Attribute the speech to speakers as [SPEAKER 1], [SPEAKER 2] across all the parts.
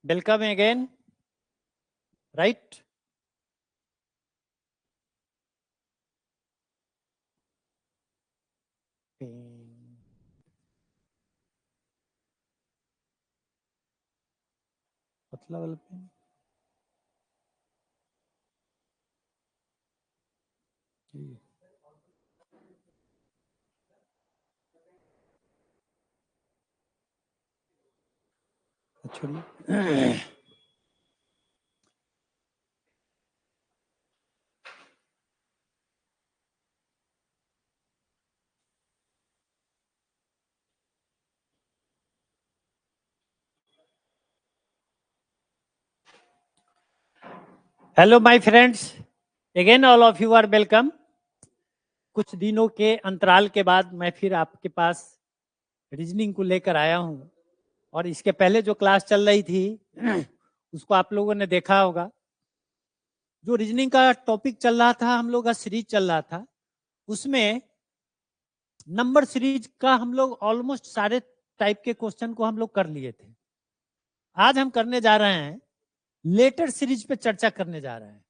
[SPEAKER 1] Welcome again. Right? पतला वाला pen. छोड़िए। Hello my friends, again all of you are welcome. कुछ दिनों के अंतराल के बाद मैं फिर आपके पास रीजनिंग को लेकर आया हूं और इसके पहले जो क्लास चल रही थी उसको आप लोगों ने देखा होगा। जो रीजनिंग का टॉपिक चल रहा था, हम लोग का सीरीज चल रहा था, उसमें नंबर सीरीज का हम लोग ऑलमोस्ट सारे टाइप के क्वेश्चन को हम लोग कर लिए थे। आज हम करने जा रहे हैं लेटर सीरीज पे चर्चा करने जा रहे हैं।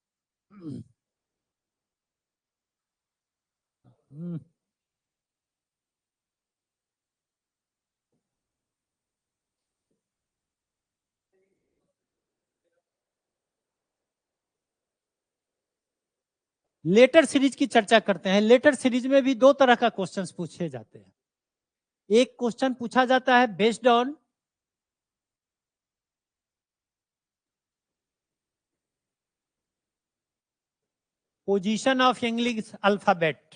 [SPEAKER 1] लेटर सीरीज की चर्चा करते हैं। लेटर सीरीज में भी दो तरह का क्वेश्चंस पूछे जाते हैं। एक क्वेश्चन पूछा जाता है based on position of English alphabet,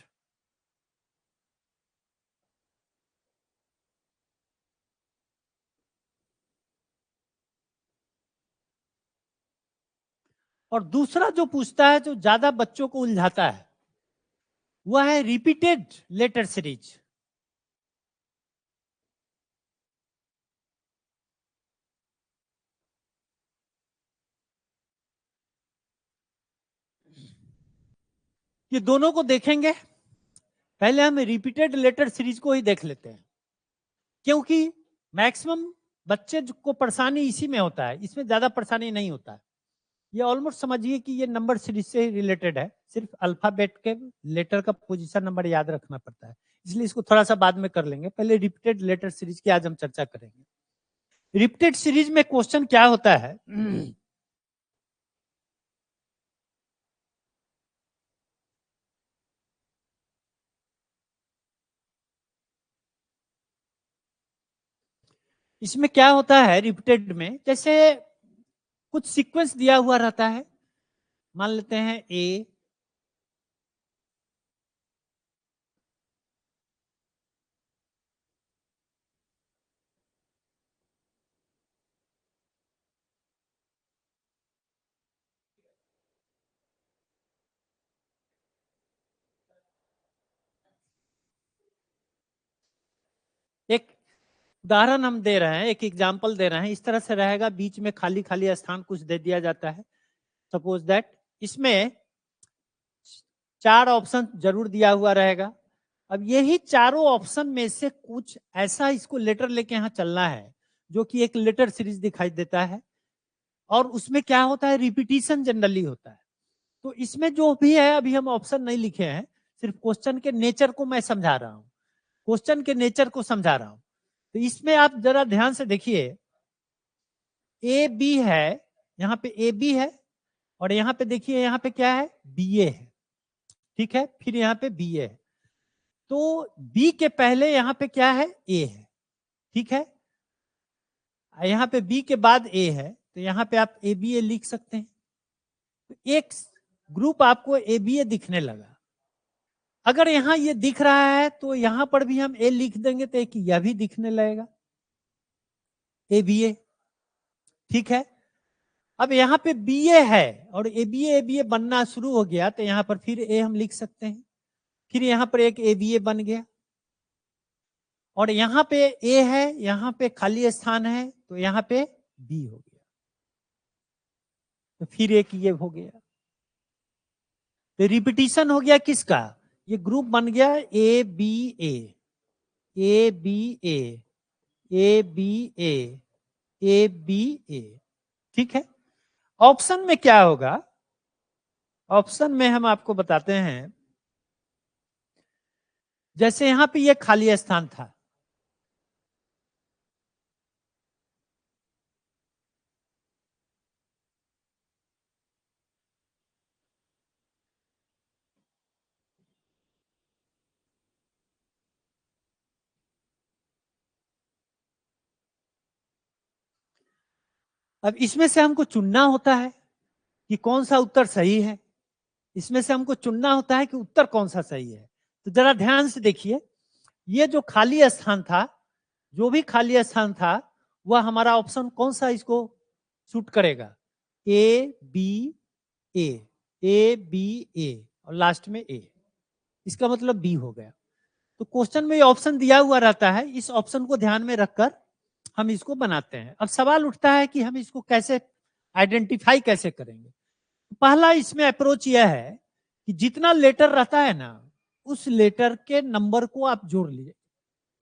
[SPEAKER 1] और दूसरा जो पूछता है, जो ज्यादा बच्चों को उलझाता है, वह है रिपीटेड लेटर सीरीज। ये दोनों को देखेंगे। पहले हम रिपीटेड लेटर सीरीज को ही देख लेते हैं, क्योंकि मैक्सिमम बच्चे को परेशानी इसी में होता है, इसमें ज्यादा परेशानी नहीं होता है। ये ऑलमोस्ट समझिए कि ये नंबर सीरीज से ही रिलेटेड है, सिर्फ अल्फाबेट के लेटर का पोजीशन नंबर याद रखना पड़ता है, इसलिए इसको थोड़ा सा बाद में कर लेंगे। पहले रिपीटेड लेटर सीरीज की आज हम चर्चा करेंगे। रिपीटेड सीरीज में क्वेश्चन क्या होता है, इसमें क्या होता है रिपीटेड में, जैसे कुछ सीक्वेंस दिया हुआ रहता है। मान लेते हैं ए, एक उदाहरण हम दे रहे हैं, एक एग्जाम्पल दे रहे हैं। इस तरह से रहेगा, बीच में खाली खाली स्थान कुछ दे दिया जाता है। सपोज दैट इसमें 4 ऑप्शन जरूर दिया हुआ रहेगा। अब यही चारों ऑप्शन में से कुछ ऐसा इसको लेटर लेके यहाँ चलना है जो कि एक लेटर सीरीज दिखाई देता है, और उसमें क्या होता है, रिपीटिशन जनरली होता है। तो इसमें जो भी है, अभी हम ऑप्शन नहीं लिखे हैं, सिर्फ क्वेश्चन के नेचर को मैं समझा रहा हूं, क्वेश्चन के नेचर को समझा रहा हूं। तो इसमें आप जरा ध्यान से देखिए, ए बी है, यहाँ पे ए बी है, और यहाँ पे देखिए, यहाँ पे क्या है, बी ए है। ठीक है, फिर यहाँ पे बी ए है, तो बी के पहले यहाँ पे क्या है, ए है। ठीक है, यहाँ पे बी के बाद ए है, तो यहाँ पे आप ए बी ए लिख सकते हैं। तो एक ग्रुप आपको ए बी ए दिखने लगा। अगर यहाँ ये दिख रहा है तो यहाँ पर भी हम ए लिख देंगे, तो एक यह भी दिखने लगेगा, ए बी ए। ठीक है, अब यहाँ पे बी ए है और ए बी ए बनना शुरू हो गया, तो यहाँ पर फिर ए हम लिख सकते हैं। फिर यहाँ पर एक ए बी ए बन गया, और यहाँ पे ए है, यहाँ पे खाली स्थान है, तो यहाँ पे बी हो गया, तो फिर एक ये हो गया। तो रिपीटिशन हो गया किसका, ये ग्रुप बन गया A B A, A B A, A B A, A B A. ठीक है। ऑप्शन में क्या होगा, ऑप्शन में हम आपको बताते हैं, जैसे यहां पे ये खाली स्थान था, अब इसमें से हमको चुनना होता है कि कौन सा उत्तर सही है, इसमें से हमको चुनना होता है कि उत्तर कौन सा सही है। तो जरा ध्यान से देखिए, ये जो खाली स्थान था, जो भी खाली स्थान था, वह हमारा ऑप्शन कौन सा इसको सूट करेगा, ए बी ए, ए बी ए और लास्ट में ए, इसका मतलब बी हो गया। तो क्वेश्चन में ये ऑप्शन दिया हुआ रहता है, इस ऑप्शन को ध्यान में रखकर हम इसको बनाते हैं। अब सवाल उठता है कि हम इसको कैसे आइडेंटिफाई कैसे करेंगे। पहला इसमें अप्रोच यह है कि जितना लेटर रहता है ना, उस लेटर के नंबर को आप जोड़ लीजिए,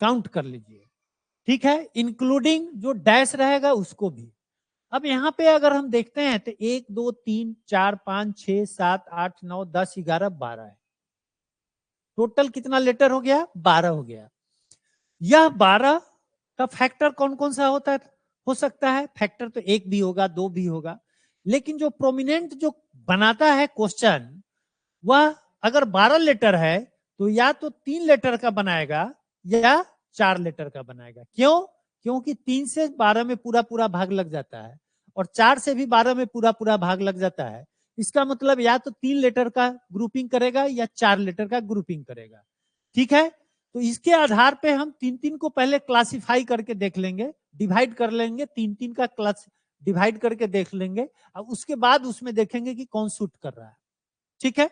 [SPEAKER 1] काउंट कर लीजिए, ठीक है, इंक्लूडिंग जो डैश रहेगा उसको भी। अब यहाँ पे अगर हम देखते हैं तो 1 2 3 4 5 6 7 8 9 10 11 12 है, टोटल कितना लेटर हो गया, 12 हो गया। यह 12 का फैक्टर कौन कौन सा होता है, हो सकता है फैक्टर तो 1 भी होगा, 2 भी होगा, लेकिन जो प्रोमिनेंट जो बनाता है क्वेश्चन, वह अगर 12 लेटर है तो या तो 3 लेटर का बनाएगा या 4 लेटर का बनाएगा। क्यों? क्योंकि 3 से 12 में पूरा पूरा भाग लग जाता है और 4 से भी 12 में पूरा पूरा भाग लग जाता है। इसका मतलब या तो 3 लेटर का ग्रुपिंग करेगा या 4 लेटर का ग्रुपिंग करेगा, ठीक है। तो इसके आधार पे हम 3-3 को पहले क्लासिफाई करके देख लेंगे, डिवाइड कर लेंगे, 3-3 का क्लास डिवाइड करके देख लेंगे, और उसके बाद उसमें देखेंगे कि कौन सूट कर रहा है, ठीक है।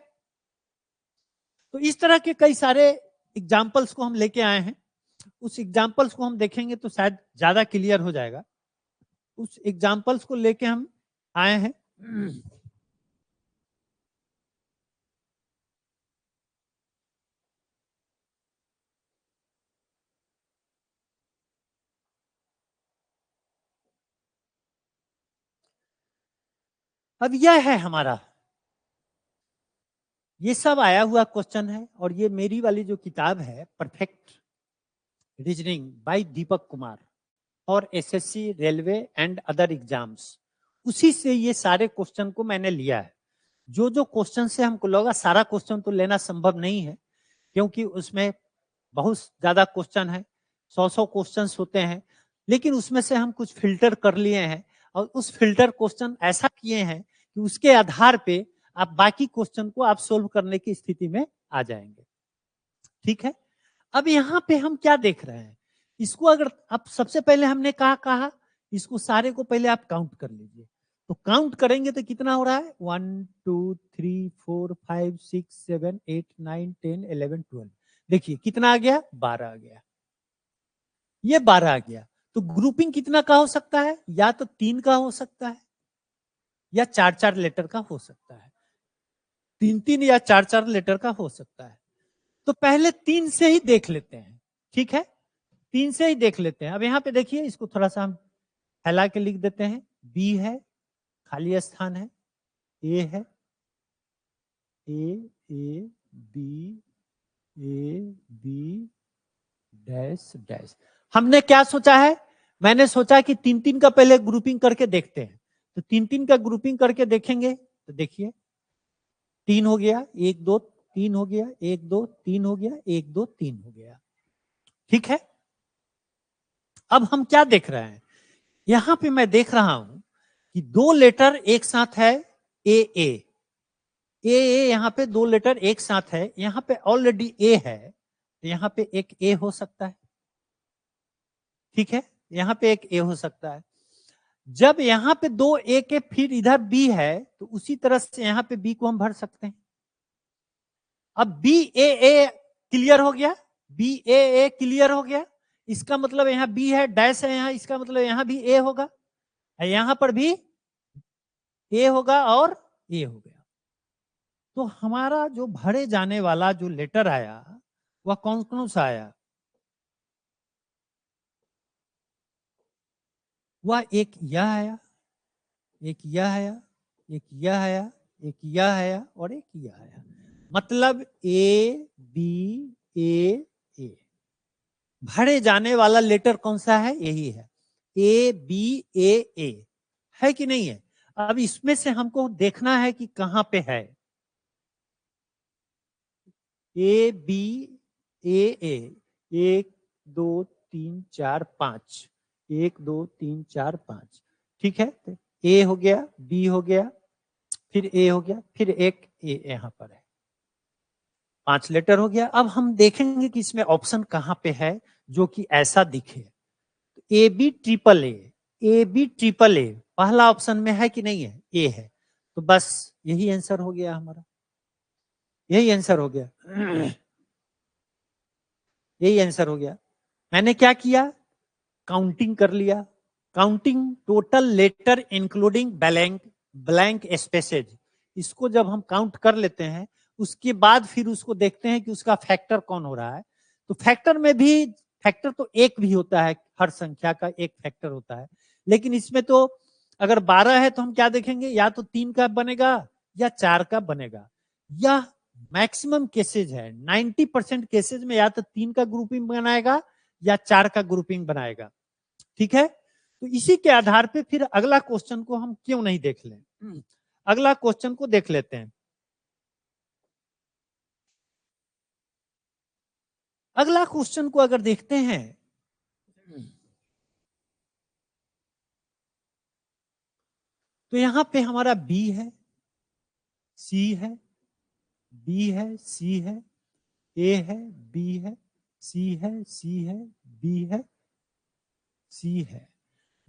[SPEAKER 1] तो इस तरह के कई सारे एग्जाम्पल्स को हम लेके आए हैं, उस एग्जाम्पल्स को हम देखेंगे तो शायद ज्यादा क्लियर हो जाएगा। उस एग्जाम्पल्स को लेके हम आए हैं। अब यह है हमारा, ये सब आया हुआ क्वेश्चन है, और ये मेरी वाली जो किताब है perfect reasoning bye Deepak Kumar और SSC railway and other exams, उसी से ये सारे क्वेश्चन को मैंने लिया है। जो जो क्वेश्चन से हमको लगा, सारा क्वेश्चन तो लेना संभव नहीं है क्योंकि उसमें बहुत ज्यादा क्वेश्चन है, 100 क्वेश्चन होते हैं, लेकिन उसमें से हम कुछ फिल्टर कर लिए हैं और उस फिल्टर क्वेश्चन ऐसा किए हैं कि उसके आधार पे आप बाकी क्वेश्चन को आप सोल्व करने की स्थिति में आ जाएंगे, ठीक है। अब यहाँ पे हम क्या देख रहे हैं, इसको अगर आप सबसे पहले हमने कहा इसको सारे को पहले आप काउंट कर लीजिए। तो काउंट करेंगे तो कितना हो रहा है, 1 2 3 4 5 6 7 8 9 10 11 12, देखिए कितना आ गया, 12 आ गया, ये 12 आ गया। तो ग्रुपिंग कितना का हो सकता है, या तो 3 का हो सकता है या 4-4 लेटर का हो सकता है, 3-3 या 4-4 लेटर का हो सकता है। तो पहले 3 से ही देख लेते हैं, ठीक है, 3 से ही देख लेते हैं। अब यहाँ पे देखिए, इसको थोड़ा सा हम फैला के लिख देते हैं, बी है, खाली स्थान है, ए है, A B, A B dash dash. हमने क्या सोचा है, मैंने सोचा कि 3-3 का पहले ग्रुपिंग करके देखते हैं। तो 3-3 का ग्रुपिंग करके देखेंगे तो देखिए 3 हो गया, 1 2 3 हो गया, 1 2 3 हो गया, 1 2 3 हो गया, ठीक है। अब हम क्या देख रहे हैं, यहां पे मैं देख रहा हूं कि 2 लेटर एक साथ है, ए ए ए ए, यहां पे 2 लेटर एक साथ है, यहां पे ऑलरेडी ए है, तो यहां पे एक ए हो सकता है, ठीक है, यहां पे एक ए हो सकता है। जब यहां पे 2 ए के फिर इधर बी है, तो उसी तरह से यहां पे बी को हम भर सकते हैं। अब बी ए क्लियर हो गया, बी ए क्लियर हो गया, इसका मतलब यहां बी है, डैश है यहां, इसका मतलब यहां भी ए होगा, यहां पर भी ए होगा और ए हो गया। तो हमारा जो भरे जाने वाला जो लेटर आया वह कौन कौन सा आया, वह एक यह आया, एक यह आया, एक यह आया, एक यह आया और एक यह आया। मतलब ए बी ए। भरे जाने वाला लेटर कौन सा है? यही है, ए बी ए है कि नहीं है? अब इसमें से हमको देखना है कि कहां पे है। ए बी ए, 1 2 3 4 5, 1 2 3 4 5, ठीक है। तो ए हो गया, बी हो गया, फिर ए हो गया, फिर एक ए यहां पर है, 5 लेटर हो गया। अब हम देखेंगे कि इसमें ऑप्शन कहां पे है जो कि ऐसा दिखे। A B triple A B triple A पहला ऑप्शन में है कि नहीं है? ए है, तो बस यही आंसर हो गया हमारा, यही आंसर हो गया, यही आंसर हो गया। मैंने क्या किया? काउंटिंग कर लिया, counting total letter including blank blank spaces. इसको जब हम काउंट कर लेते हैं उसके बाद फिर उसको देखते हैं कि उसका फैक्टर कौन हो रहा है। तो फैक्टर में भी, फैक्टर तो एक भी होता है, हर संख्या का एक फैक्टर होता है, लेकिन इसमें तो अगर 12 है तो हम क्या देखेंगे? या तो 3 का बनेगा या 4 का बनेगा। यह मैक्सिमम केसेज है, 90% केसेज में या तो 3 का ग्रुपिंग बनाएगा या 4 का ग्रुपिंग बनाएगा, ठीक है। तो इसी के आधार पे फिर अगला क्वेश्चन को हम क्यों नहीं देख लें, अगला क्वेश्चन को देख लेते हैं। अगला क्वेश्चन को अगर देखते हैं तो यहां पे हमारा बी है, सी है, बी है, सी है, ए है, बी है, सी है, सी है, बी है, सी है।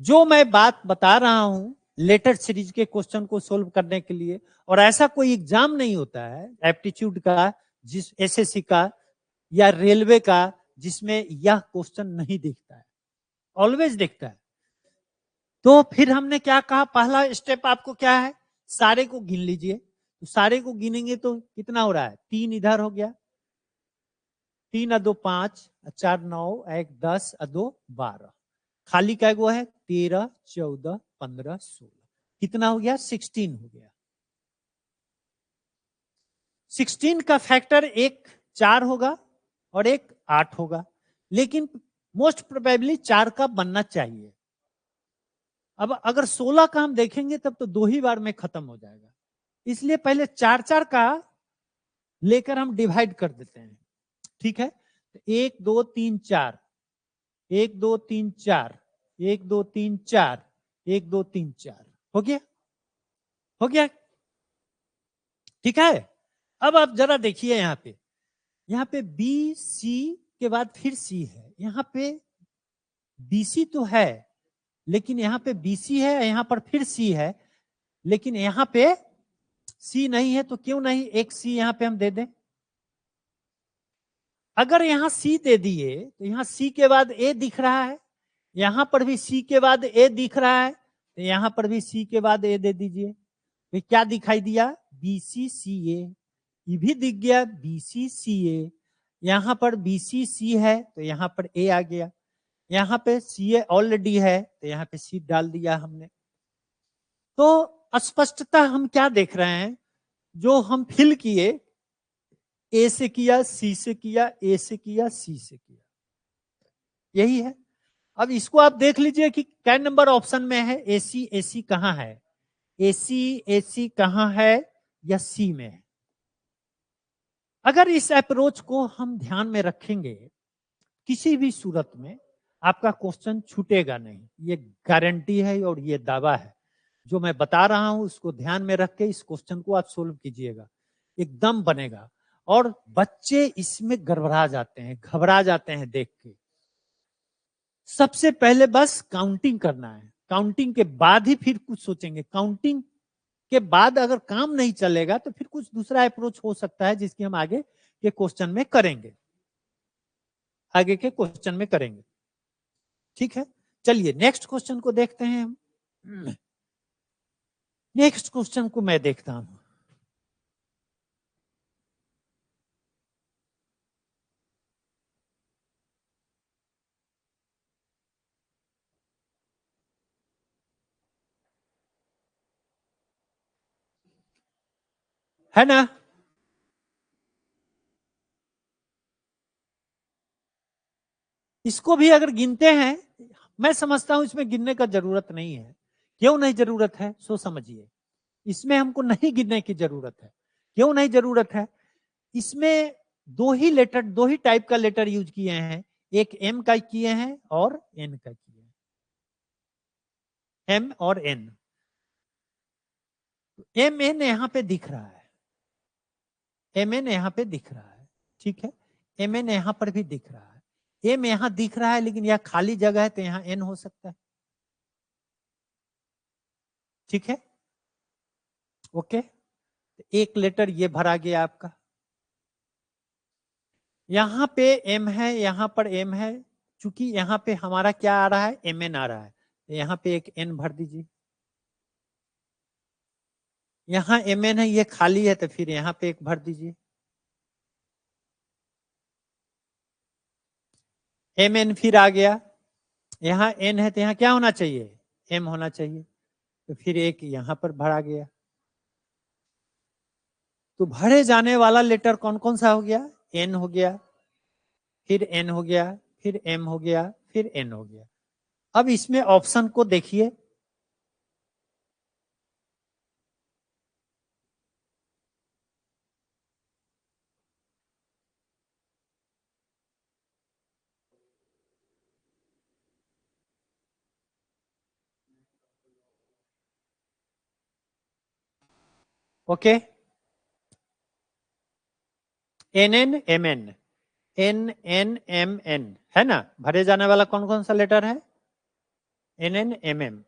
[SPEAKER 1] जो मैं बात बता रहा हूं लेटर सीरीज के क्वेश्चन को सोल्व करने के लिए, और ऐसा कोई एग्जाम नहीं होता है एप्टीट्यूड का, जिस एसएससी का या रेलवे का, जिसमें यह क्वेश्चन नहीं दिखता है, ऑलवेज दिखता है। तो फिर हमने क्या कहा? पहला स्टेप आपको क्या है? सारे को गिन लीजिए। तो सारे को गिनेंगे तो कितना हो रहा है? 3 इधर हो गया, 3 और 2 5, 4 9, 1 10 और 2 12, खाली क्या वो है? 13 14 15 16, कितना हो गया? 16 हो गया। 16 का फैक्टर एक 4 होगा और एक 8 होगा, लेकिन मोस्ट प्रोबेबली 4 का बनना चाहिए। अब अगर 16 का हम देखेंगे तब तो 2 ही बार में खत्म हो जाएगा, इसलिए पहले 4 4 का लेकर हम डिवाइड कर देते हैं, ठीक है। 1 2 3 4, 1 2 3 4, 1 2 3 4, 1 2 3 4, हो गया, हो गया, ठीक है। अब आप जरा देखिए यहाँ पे बी सी के बाद फिर सी है, यहाँ पे बीसी तो है, लेकिन यहाँ पे बीसी है, यहाँ पर फिर सी है, लेकिन यहाँ पे सी नहीं है। तो क्यों नहीं एक सी यहाँ पे हम दे दें? अगर यहाँ सी दे दिए तो यहाँ सी के बाद ए दिख रहा है, यहां पर भी सी के बाद ए दिख रहा है, तो यहां पर भी सी के बाद ए दे दीजिए। तो क्या दिखाई दिया? बी सी सी ए, ये भी दिख गया बी सी सी ए। यहां पर बी सी सी है तो यहां पर ए आ गया, यहां पे सी ए ऑलरेडी है तो यहां पे सी डाल दिया हमने। तो स्पष्टता हम क्या देख रहे हैं? जो हम फिल किए, ए से किया, सी से किया, ए से किया, सी से किया, यही है। अब इसको आप देख लीजिए कि कै नंबर ऑप्शन में है? एसी एसी कहां है? एसी एसी कहां है? या सी में है? अगर इस अप्रोच को हम ध्यान में रखेंगे, किसी भी सूरत में आपका क्वेश्चन छूटेगा नहीं, ये गारंटी है और ये दावा है। जो मैं बता रहा हूं उसको ध्यान में रख के इस क्वेश्चन को आप सोल्व कीजिएगा, एकदम बनेगा। और बच्चे इसमें गड़बड़ा जाते हैं, घबरा जाते हैं देख के। सबसे पहले बस काउंटिंग करना है, काउंटिंग के बाद ही फिर कुछ सोचेंगे। काउंटिंग के बाद अगर काम नहीं चलेगा तो फिर कुछ दूसरा अप्रोच हो सकता है, जिसकी हम आगे के क्वेश्चन में करेंगे, आगे के क्वेश्चन में करेंगे, ठीक है। चलिए नेक्स्ट क्वेश्चन को देखते हैं हम। नेक्स्ट क्वेश्चन को मैं देखता हूं। है ना? इसको भी अगर गिनते हैं, मैं समझता हूं इसमें गिनने का जरूरत नहीं है। क्यों नहीं जरूरत है सो समझिए। इसमें हमको नहीं गिनने की जरूरत है। क्यों नहीं जरूरत है? इसमें दो ही टाइप का लेटर यूज किए हैं। एक एम का किए हैं और एन का किए हैं। एम और एन। एम एन यहां पे दिख रहा है, एम एन यहां पे दिख रहा है, ठीक है। एम एन यहां पर भी दिख रहा है, एम यहां दिख रहा है, लेकिन यह खाली जगह है तो यहां एन हो सकता है, ठीक है। ओके, एक लेटर ये भरा गया आपका। यहां पे एम है, यहां पर एम है, चूंकि यहां पे हमारा क्या आ रहा है, एम एन आ रहा है, तो यहां पे एक एन भर दीजिए। यहां एम एन है, ये खाली है, तो फिर यहां पे एक भर दीजिए। एम एन फिर आ गया, यहां एन है तो यहां क्या होना चाहिए, एम होना चाहिए, तो फिर एक यहां पर भरा गया। तो भरे जाने वाला लेटर कौन कौन सा हो गया, एन हो गया, फिर एन हो गया, फिर एम हो गया, फिर एन हो गया। अब इसमें ऑप्शन को देखिए, okay. N N M N, N N M N, है ना। भरे जाने वाला कौन कौन सा लेटर है, एन एन एम एम।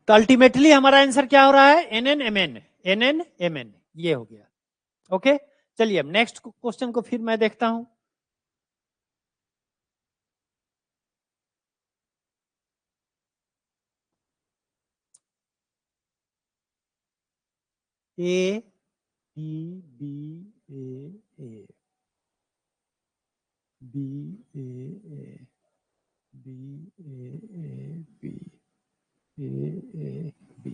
[SPEAKER 1] तो अल्टीमेटली हमारा आंसर क्या हो रहा है, N N M N, N N M N, ये हो गया। ओके, चलिए अब नेक्स्ट क्वेश्चन को फिर मैं देखता हूं। A B B A B A B A B A B,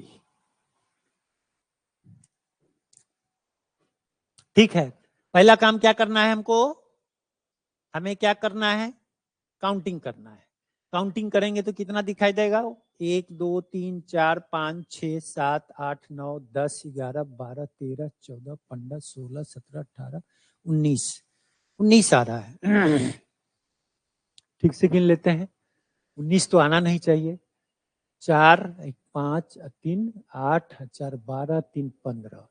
[SPEAKER 1] ठीक है। पहला काम क्या करना है हमको, हमें क्या करना है, काउंटिंग करना है। काउंटिंग करेंगे तो कितना दिखाई देगा, 1 2 3 4 5 6 7 8 9 10 11 12 13 14 15 16 17 18 19, 19 आ रहा है। ठीक से गिन लेते हैं, 19 तो आना नहीं चाहिए। 4 1 5 3 8 4 12 3 15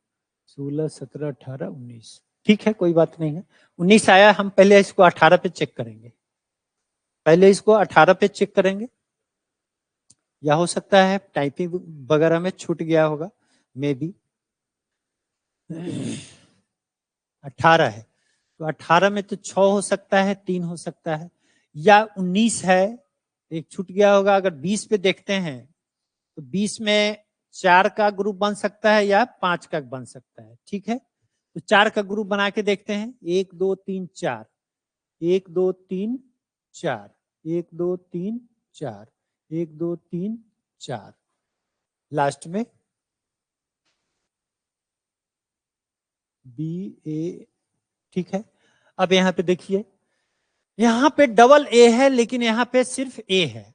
[SPEAKER 1] 16 17 18 19, ठीक है, कोई बात नहीं है। 19 आया, हम पहले इसको 18 पे चेक करेंगे। पहले इसको 18 पे चेक करेंगे, या हो सकता है टाइपिंग वगैरह में छूट गया होगा, मे बी। 18 है, तो 18 में तो 6 हो सकता है, 3 हो सकता है, या 19 है, एक छूट गया होगा। अगर 20 पे देखते हैं तो 20 में 4 का ग्रुप बन सकता है या 5 का बन सकता है, ठीक है। तो 4 का ग्रुप बना के देखते हैं, 1 2 3 4, 1 2 3 4, 1 2 3 4, 1 2 3 4, लास्ट में बी ए, ठीक है। अब यहां पे देखिए, यहां पे डबल ए है, लेकिन यहां पे सिर्फ ए है।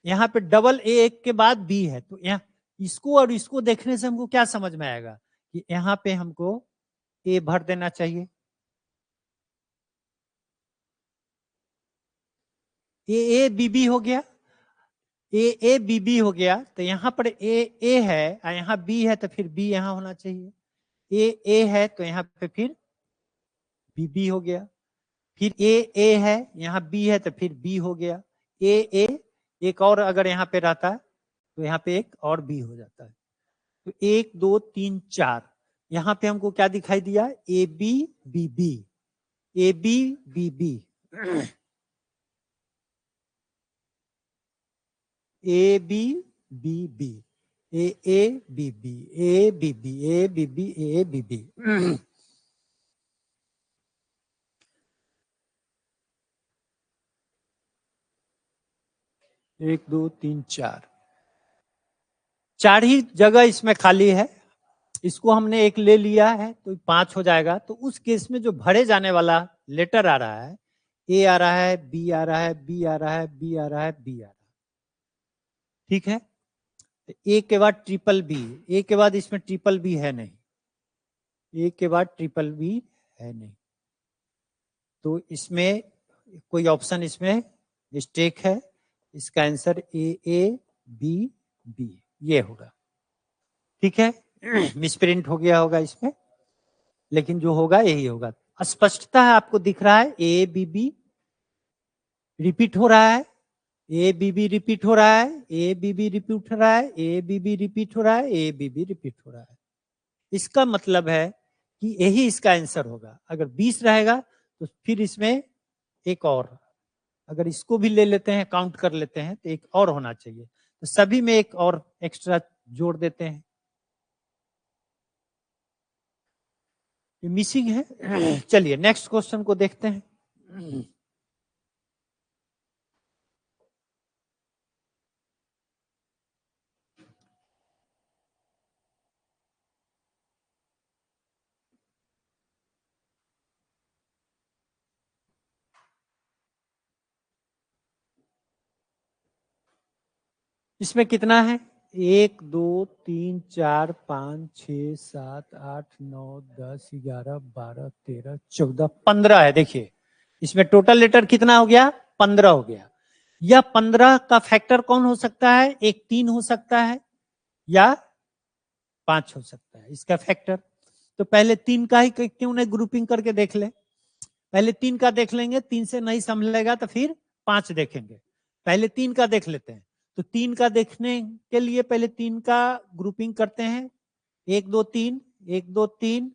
[SPEAKER 1] यहां पे डबल ए एक के बाद बी है, तो यहाँ इसको और इसको देखने से हमको क्या समझ में आएगा कि यहां पे हमको ए भर देना चाहिए। ए बी बी हो गया, ए बी बी हो गया, तो यहां पर ए है और यहां बी है, तो फिर बी यहां होना चाहिए। ए है तो यहां पे फिर बी बी हो गया, फिर ए है, यहां बी है तो फिर बी हो गया, ए एक और अगर यहाँ पे रहता है तो यहाँ पे एक और बी हो जाता है। तो 1 2 3 4, यहाँ पे हमको क्या दिखाई दिया? A B B B, A B B B, A B B B, A B B, A B B, A B B, A B B. 1 2 3 4, 4 ही जगह इसमें खाली है। इसको हमने एक ले लिया है तो 5 हो जाएगा। तो उस केस में जो भरे जाने वाला लेटर आ रहा है, ए आ रहा है, बी आ रहा है, बी आ रहा है, बी आ रहा है, बी आ रहा है। ठीक है, ए के बाद ट्रिपल बी, ए के बाद इसमें ट्रिपल बी है नहीं, ए के बाद ट्रिपल बी है नहीं, तो इसमें कोई ऑप्शन इसमें मिस्टेक है। इसका आंसर ए बी बी ये होगा। ठीक है, मिसप्रिंट हो गया होगा इसमें, लेकिन जो होगा यही होगा। स्पष्टता है, आपको दिख रहा है ए बी बी रिपीट हो रहा है, ए बी बी रिपीट हो रहा है, ए बी बी रिपीट हो रहा है, ए बी बी रिपीट हो रहा है, ए बी बी रिपीट हो रहा है। इसका मतलब है कि यही इसका आंसर होगा। अगर 20 रहेगा तो फिर इसमें एक और, अगर इसको भी ले लेते हैं, काउंट कर लेते हैं, तो एक और होना चाहिए। तो सभी में एक और एक्स्ट्रा जोड़ देते हैं, ये मिसिंग है। चलिए नेक्स्ट क्वेश्चन को देखते हैं। इसमें कितना है? 1 2 3 4 5 6 7 8 9 10 11 12 13 14 15 है। देखिए इसमें टोटल लेटर कितना हो गया? 15 हो गया। या 15 का फैक्टर कौन हो सकता है? एक 3 हो सकता है या 5 हो सकता है इसका फैक्टर। तो पहले 3 का ही क्यों नहीं ग्रुपिंग करके देख ले। पहले 3 का देख लेंगे, 3 से नहीं समझेगा तो फिर 5 देखेंगे। पहले 3 का देख लेते हैं। तो 3 का देखने के लिए पहले 3 का ग्रुपिंग करते हैं। 1 2 3, 1 2 3,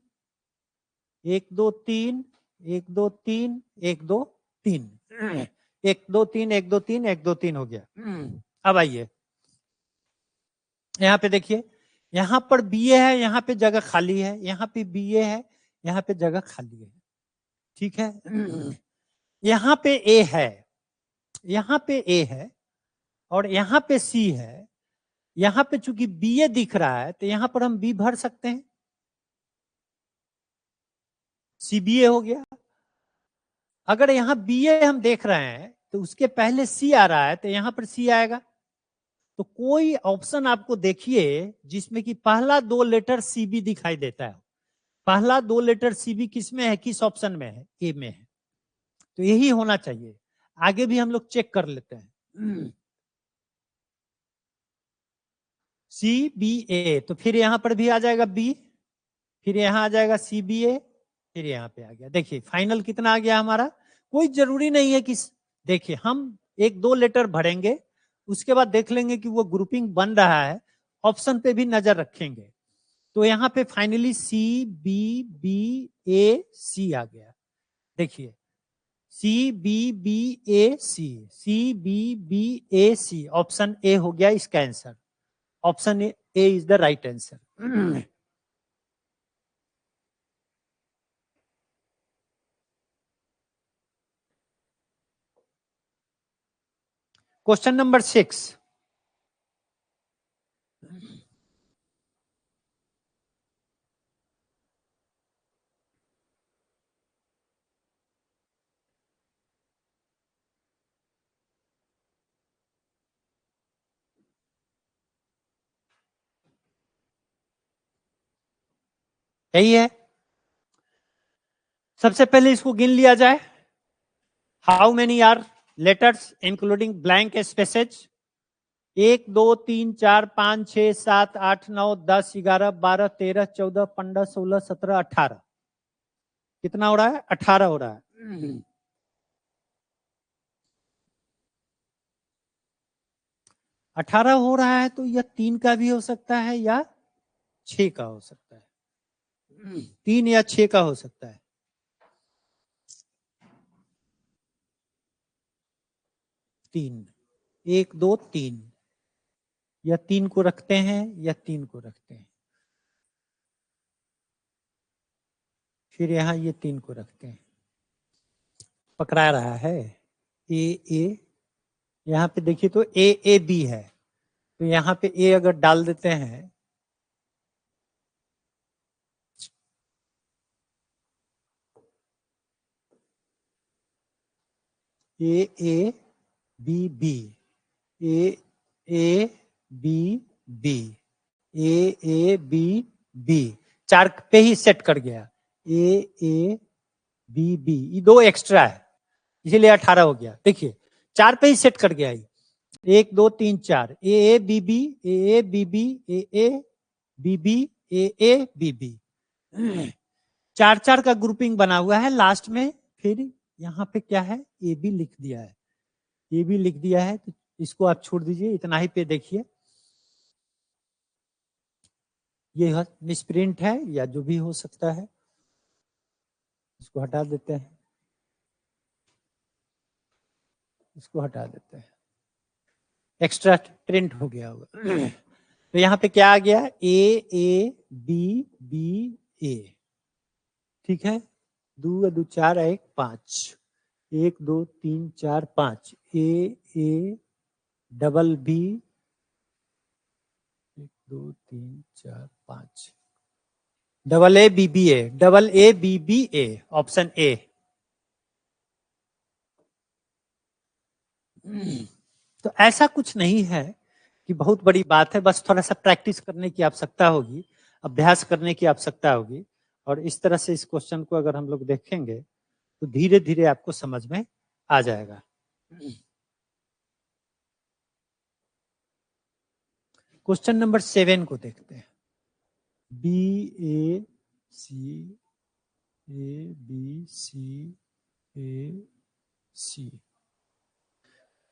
[SPEAKER 1] 1 2 3, 1 2 3, 1 2 3, 1 2 3, 1 2 3, 1 2 3 हो गया। अब आइए यहाँ पे देखिए, यहाँ पर बीए है, यहाँ पे जगह खाली है, यहाँ पे बीए है, यहाँ पे जगह खाली है। ठीक है, यहाँ पे ए है, यहाँ पे ए है और यहाँ पे सी है। यहाँ पे चूंकि बीए दिख रहा है तो यहाँ पर हम बी भर सकते हैं, सीबीए हो गया। अगर यहाँ बीए हम देख रहे हैं तो उसके पहले सी आ रहा है तो यहाँ पर सी आएगा। तो कोई ऑप्शन आपको देखिए जिसमें कि पहला 2 लेटर सीबी दिखाई देता है। पहला 2 लेटर सीबी किस में है? किस ऑप्शन में है? ए में है। तो यही होना चाहिए। आगे भी हम लोग चेक कर लेते हैं। सी बी ए, तो फिर यहां पर भी आ जाएगा बी, फिर यहां आ जाएगा सी बी ए, फिर यहां पे आ गया। देखिए फाइनल कितना आ गया हमारा। कोई जरूरी नहीं है कि, देखिए हम 1 2 लेटर भरेंगे, उसके बाद देख लेंगे कि वो ग्रुपिंग बन रहा है, ऑप्शन पे भी नजर रखेंगे। तो यहाँ पे finally C B B A C आ गया। देखिए C B B A C, C B B A C, option A हो गया इसका answer. Option A is the right answer. Question number 6, यही है। सबसे पहले इसको गिन लिया जाए। How many are letters including blank spaces? 1 2 3 4 5 6 7 8 9 10 11 12 13 14 15 16 17 18। कितना हो रहा है? 18 हो रहा है। 18 हो रहा है तो यह 3 का भी हो सकता है या 6 का हो सकता है, 3 या 6 का हो सकता है। तीन, 1 2 3, या 3 को रखते हैं या 3 को रखते हैं, फिर यहाँ ये 3 को रखते हैं। पकड़ा रहा है ए, यहाँ पे देखिए तो ए बी है, तो यहाँ पे ए अगर डाल देते हैं A B B, A B B, A B B, 4 पे ही सेट कर गया। ए बी बी, ये 2 एक्स्ट्रा है इसीलिए 18 हो गया। देखिए 4 पे ही सेट कर गया ये, 1 2 3 4, A B B, A B B, A B B, A B B, 4 का ग्रुपिंग बना हुआ है। लास्ट में फिर यहाँ पे क्या है, ए बी लिख दिया है, ए बी लिख दिया है, तो इसको आप छोड़ दीजिए, इतना ही पे देखिए। ये मिसप्रिंट है या जो भी हो सकता है, इसको हटा देते हैं, इसको हटा देते हैं, एक्स्ट्रा प्रिंट हो गया होगा। तो यहाँ पे क्या आ गया, ए बी बी ए, ठीक है, 2 2 4 1 5, 1 2 3 4 5, A double B, 1 2 3 4 5, double A B B A, double A B B A, option A. तो ऐसा कुछ नहीं है कि बहुत बड़ी बात है, बस थोड़ा सा प्रैक्टिस करने की आवश्यकता होगी, अभ्यास करने की आवश्यकता होगी, और इस तरह से इस क्वेश्चन को अगर हम लोग देखेंगे तो धीरे धीरे आपको समझ में आ जाएगा। क्वेश्चन नंबर 7 को देखते हैं। B A B C.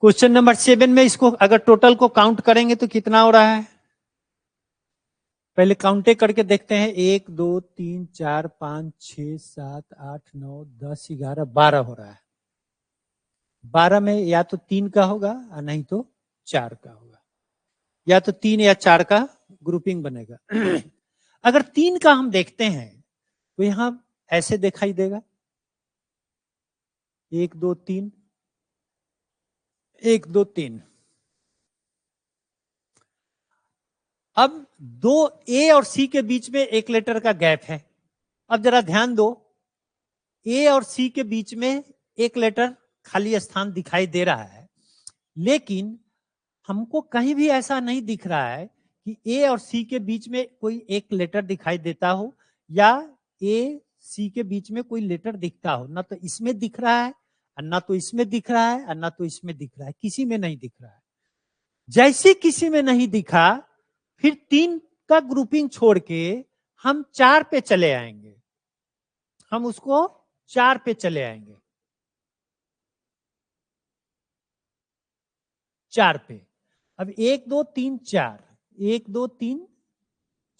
[SPEAKER 1] Question number 7 में इसको अगर टोटल को काउंट करेंगे तो कितना हो रहा है, पहले काउंटे करके देखते हैं, 1 2 3 4 5 6 7 8 9 10 11 12 हो रहा है। 12 में या तो 3 का होगा और नहीं तो 4 का होगा, या तो 3 या 4 का ग्रुपिंग बनेगा। अगर 3 का हम देखते हैं तो यहां ऐसे दिखाई देगा, 1 2 3, 1 2 3। अब 2 ए और सी के बीच में 1 लेटर का गैप है। अब जरा ध्यान दो, ए और सी के बीच में 1 लेटर खाली स्थान दिखाई दे रहा है, लेकिन हमको कहीं भी ऐसा नहीं दिख रहा है कि ए और सी के बीच में कोई 1 लेटर दिखाई देता हो, या ए सी के बीच में कोई लेटर दिखता हो। ना तो इसमें दिख रहा है, और ना तो इसमें दिख रहा है, और ना तो इसमें दिख रहा है, किसी में नहीं दिख रहा है। जैसे किसी में नहीं दिखा, फिर 3 का ग्रुपिंग छोड़ के हम 4 पे चले आएंगे, हम उसको 4 पे चले आएंगे, 4 पे। अब 1 2 3 4, 1 2 3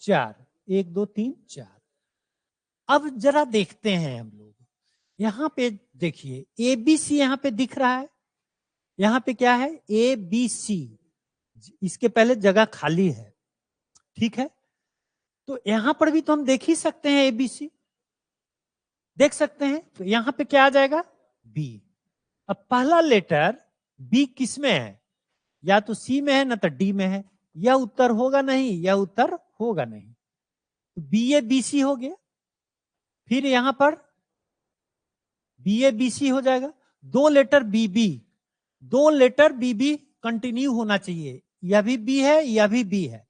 [SPEAKER 1] 4, 1 2 3 4। अब जरा देखते हैं हम लोग, यहां पे देखिए ए बी सी यहां पे दिख रहा है, यहां पे क्या है, ए बी सी, इसके पहले जगह खाली है, ठीक है। तो यहां पर भी तो हम देख ही सकते हैं, ए बी सी देख सकते हैं, तो यहां पे क्या आ जाएगा, बी। अब पहला लेटर बी किस में है, या तो सी में है ना तो डी में है, यह उत्तर होगा नहीं, यह उत्तर होगा नहीं, तो बी ए बी सी हो गया। फिर यहां पर बी ए बी सी हो जाएगा, 2 letter B B, 2 letter B B continue होना चाहिए, यह भी बी है, यह भी बी है।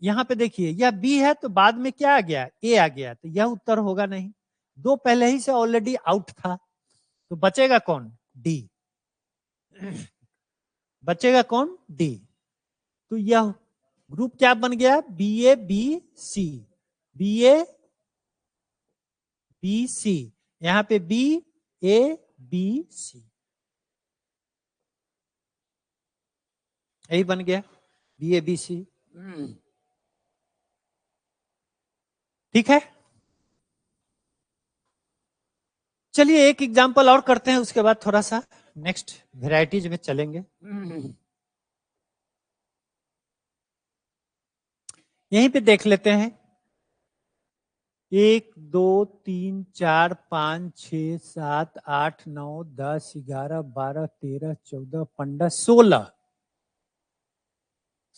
[SPEAKER 1] यहां पे देखिए यह बी है तो बाद में क्या आ गया, ए आ गया, तो यह उत्तर होगा नहीं, 2 पहले ही से ऑलरेडी आउट था, तो बचेगा कौन, डी, बचेगा कौन, डी। तो यह ग्रुप क्या बन गया, B A B C, B A B C, यहां पे बी ए बी सी, यही बन गया। BABC। ठीक है, चलिए एक एग्जांपल और करते हैं, उसके बाद थोड़ा सा नेक्स्ट वेराइटीज में चलेंगे। यहीं पे देख लेते हैं, 1 2 3 4 5 6 7 8 9 10 11 12 13 14 15 16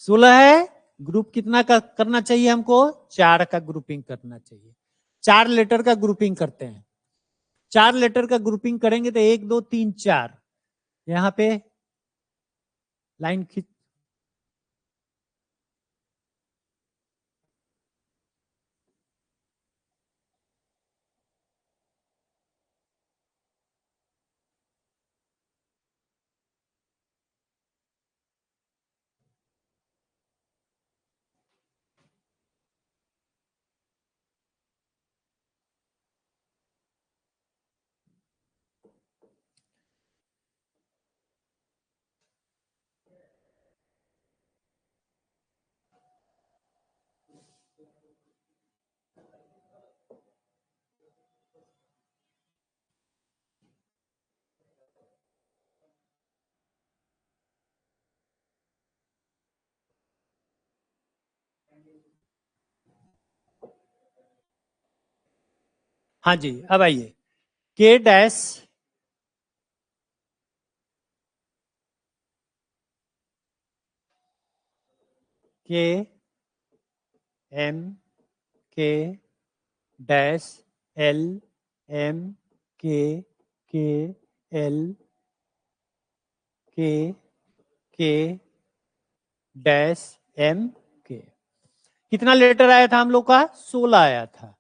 [SPEAKER 1] 16 है। ग्रुप कितना का करना चाहिए हमको? 4 का ग्रुपिंग करना चाहिए। 4 लेटर का ग्रुपिंग करते हैं। 4 लेटर का ग्रुपिंग करेंगे तो 1 2 3 4 यहाँ पे लाइन खींच। हाँ जी, अब आइए, K dash K M K dash L M K K L K K dash M K। कितना लेटर आया था हम लोग का? 16 आया था।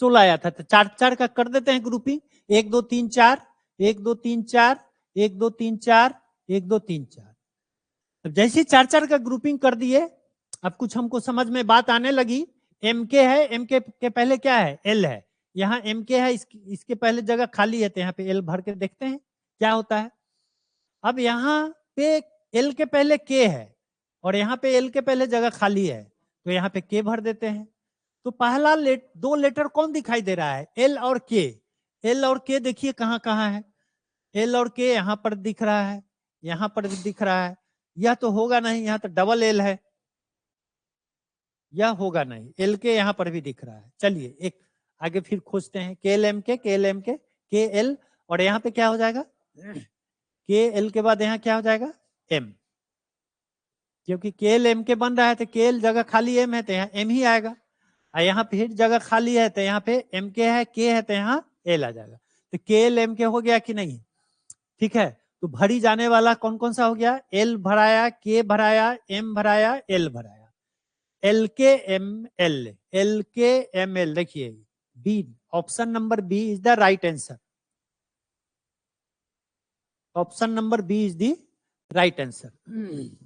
[SPEAKER 1] 16 आया था, तो 4 4 का कर देते हैं ग्रुपिंग। 1 2 3 4 1 2 3 4 1 2 3 4 1 2 3 4। अब जैसे 4 4 का ग्रुपिंग कर दिए, अब कुछ हमको समझ में बात आने लगी। एम के है, एम के पहले क्या है? एल है। यहाँ एम के है, इसके पहले जगह खाली है, तो यहाँ पे एल भर के देखते हैं क्या होता है। अब यहाँ पे एल के पहले के है और यहाँ पे एल के पहले जगह खाली है, तो यहाँ पे के भर देते हैं। तो पहला दो लेटर कौन दिखाई दे रहा है? एल और के। एल और के देखिए कहाँ कहाँ है। एल और के यहाँ पर दिख रहा है, यहाँ पर भी दिख रहा है। यह तो होगा नहीं, यहाँ तो डबल एल है, यह होगा नहीं। एल के यहाँ पर भी दिख रहा है। चलिए एक आगे फिर खोजते हैं, के एल एम के के एल, और यहाँ पे क्या हो जाएगा? के एल के बाद यहाँ क्या हो जाएगा? एम। क्योंकि के एल एम के बन रहा है, तो के एल जगह खाली एम है, तो यहाँ एम ही आएगा। और यहाँ फिर जगह खाली है, तो यहाँ पे एम के है, के है, तो यहाँ एल आ जाएगा। तो के एल एम के हो गया कि नहीं? ठीक है, तो भरी जाने वाला कौन कौन सा हो गया? एल भराया, के भराया, एम भराया, एल भराया। L K M L, L K M L. देखिए B, option number B is the right answer. Option number B is the right answer.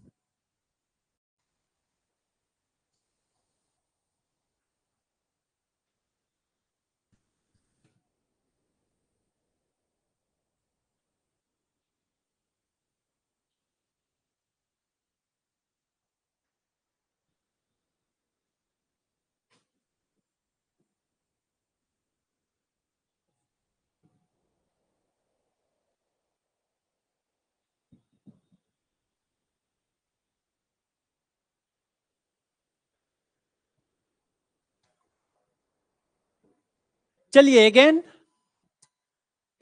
[SPEAKER 1] चलिए अगेन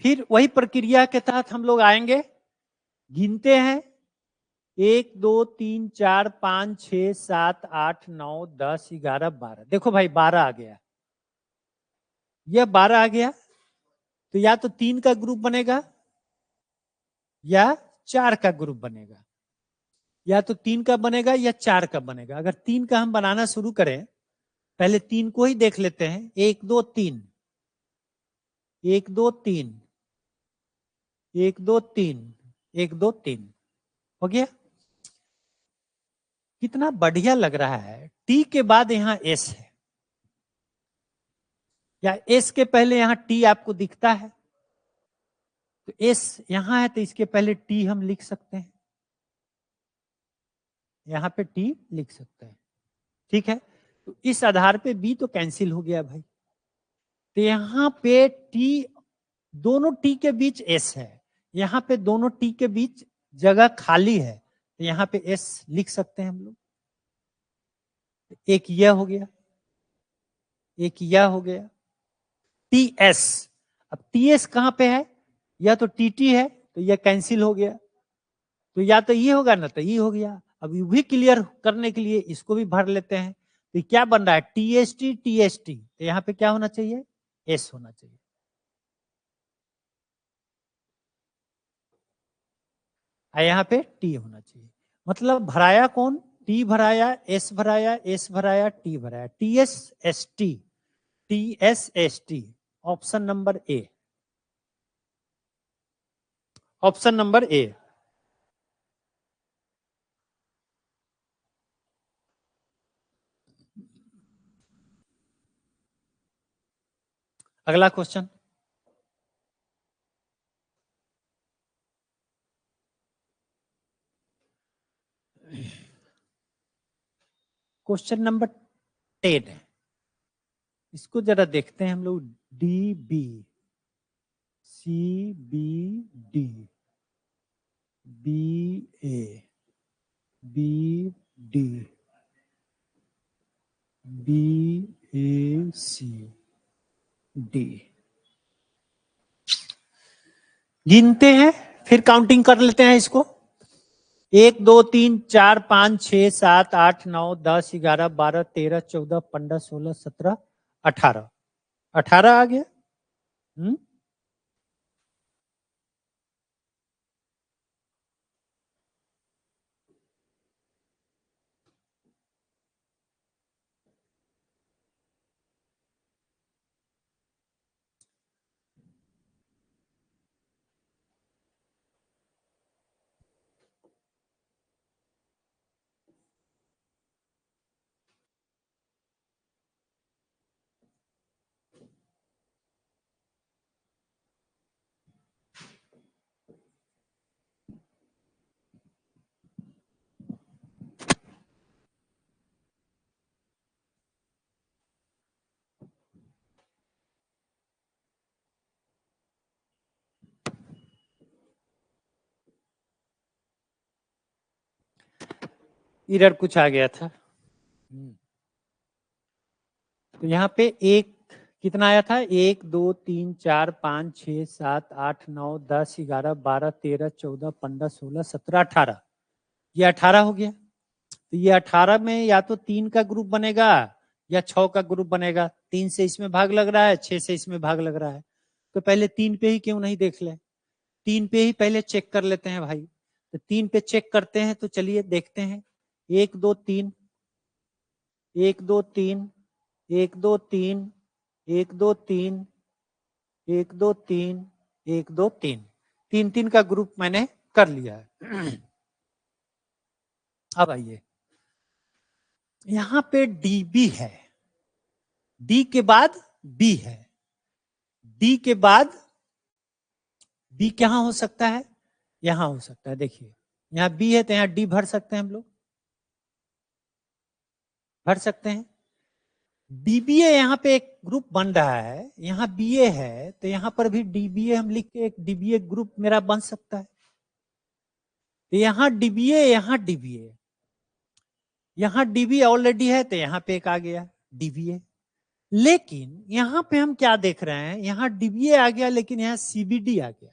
[SPEAKER 1] फिर वही प्रक्रिया के तहत हम लोग आएंगे, गिनते हैं 1 2 3 4 5 6 7 8 9 10 11 12। देखो भाई 12 आ गया, यह 12 आ गया, तो या तो 3 का ग्रुप बनेगा या 4 का ग्रुप बनेगा। या तो 3 का बनेगा या 4 का बनेगा। अगर 3 का हम बनाना शुरू करें, पहले 3 को ही देख लेते हैं। 1 2 3 1 2 3 1 2 3 1 2 3 हो गया। कितना बढ़िया लग रहा है। टी के बाद यहाँ एस है, या एस के पहले यहाँ टी आपको दिखता है, तो एस यहाँ है, तो इसके पहले टी हम लिख सकते हैं। यहाँ पे टी लिख सकते हैं, ठीक है। तो इस आधार पे बी तो कैंसिल हो गया भाई। तो यहाँ पे टी, दोनों टी के बीच एस है, यहाँ पे दोनों टी के बीच जगह खाली है, तो यहाँ पे एस लिख सकते हैं हम लोग। एक यह हो गया, एक यह हो गया, टी एस। अब टी एस कहां पे है, या तो टी टी है, तो यह कैंसिल हो गया, तो या तो ये होगा ना तो ये हो गया। अब ये भी क्लियर करने के लिए इसको भी भर लेते हैं, तो क्या बन रहा है, टी एस टी, तो यहाँ पे क्या होना चाहिए, एस होना चाहिए। यहाँ पे टी होना चाहिए, मतलब भराया कौन, टी भराया, एस भराया, एस भराया, टी भराया, T S S T, T S S T. Option number A, option number A. अगला क्वेश्चन, क्वेश्चन नंबर 10 है, इसको जरा देखते हैं हम लोग। D B, C B D, B A, B D, B A C D. गिनते हैं, फिर काउंटिंग कर लेते हैं इसको। 1 2 3 4 5 6 7 8 9 10 11 12 13 14 15 16 17 18 आ गया। इधर कुछ आ गया था, तो यहाँ पे एक कितना आया था, 1 2 3 4 5 6 7 8 9 10 11 12 13 14 15 16 17 18, ये 18 हो गया। तो ये 18 में या तो 3 का ग्रुप बनेगा या 6 का ग्रुप बनेगा। 3 से इसमें भाग लग रहा है, 6 से इसमें भाग लग रहा है, तो पहले 3 पे ही क्यों नहीं देख ले, 3 पे ही पहले चेक कर लेते हैं भाई। तो 3 पे चेक करते हैं, तो चलिए देखते हैं। 1 2 3, 1 2 3, 1 2 3, 1 2 3, 1 2 3, 1 2 3, 3 का ग्रुप मैंने कर लिया है। अब आइए, यहां पे डीबी है, डी के बाद बी है, डी के बाद बी कहां हो सकता है, यहां हो सकता है। देखिए यहां बी है तो यहां डी भर सकते हैं हम लोग, भर सकते हैं। डीबीए यहाँ पे एक ग्रुप बन रहा है, यहाँ बीए है, तो यहाँ पर भी डीबीए हम लिख के एक डीबीए ग्रुप मेरा बन सकता है। तो यहाँ डीबीए, यहाँ डीबीए, यहाँ डीबी ऑलरेडी है, तो यहाँ पे एक आ गया डीबीए। लेकिन यहाँ पे हम क्या देख रहे हैं, यहाँ डीबीए आ गया, लेकिन यहाँ सीबीडी आ गया,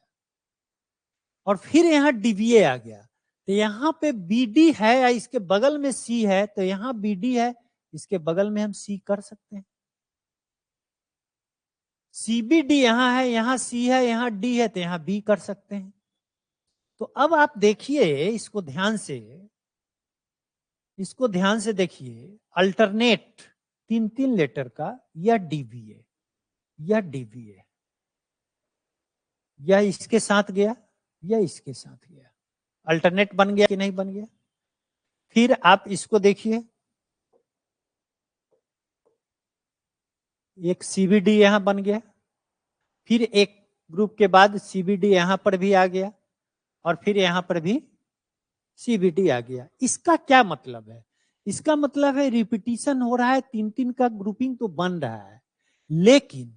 [SPEAKER 1] और फिर यहाँ डीबीए आ गया। तो यहाँ पे बीडी है या इसके बगल में सी है, तो यहाँ बीडी है, इसके बगल में हम सी कर सकते हैं। सीबीडी यहाँ है, यहाँ सी है, यहाँ डी है, तो यहाँ बी कर सकते हैं। तो अब आप देखिए इसको ध्यान से, इसको ध्यान से देखिए, अल्टरनेट 3 लेटर का, या डीबीए, या डीबीए, या इसके साथ गया या इसके साथ गया, अल्टरनेट बन गया कि नहीं बन गया। फिर आप इसको देखिए, एक सीबीडी यहां बन गया, फिर एक ग्रुप के बाद सीबीडी यहां पर भी आ गया, और फिर यहां पर भी CBD आ गया। इसका क्या मतलब है? इसका मतलब है रिपीटिशन हो रहा है, 3-3 का ग्रुपिंग तो बन रहा है, लेकिन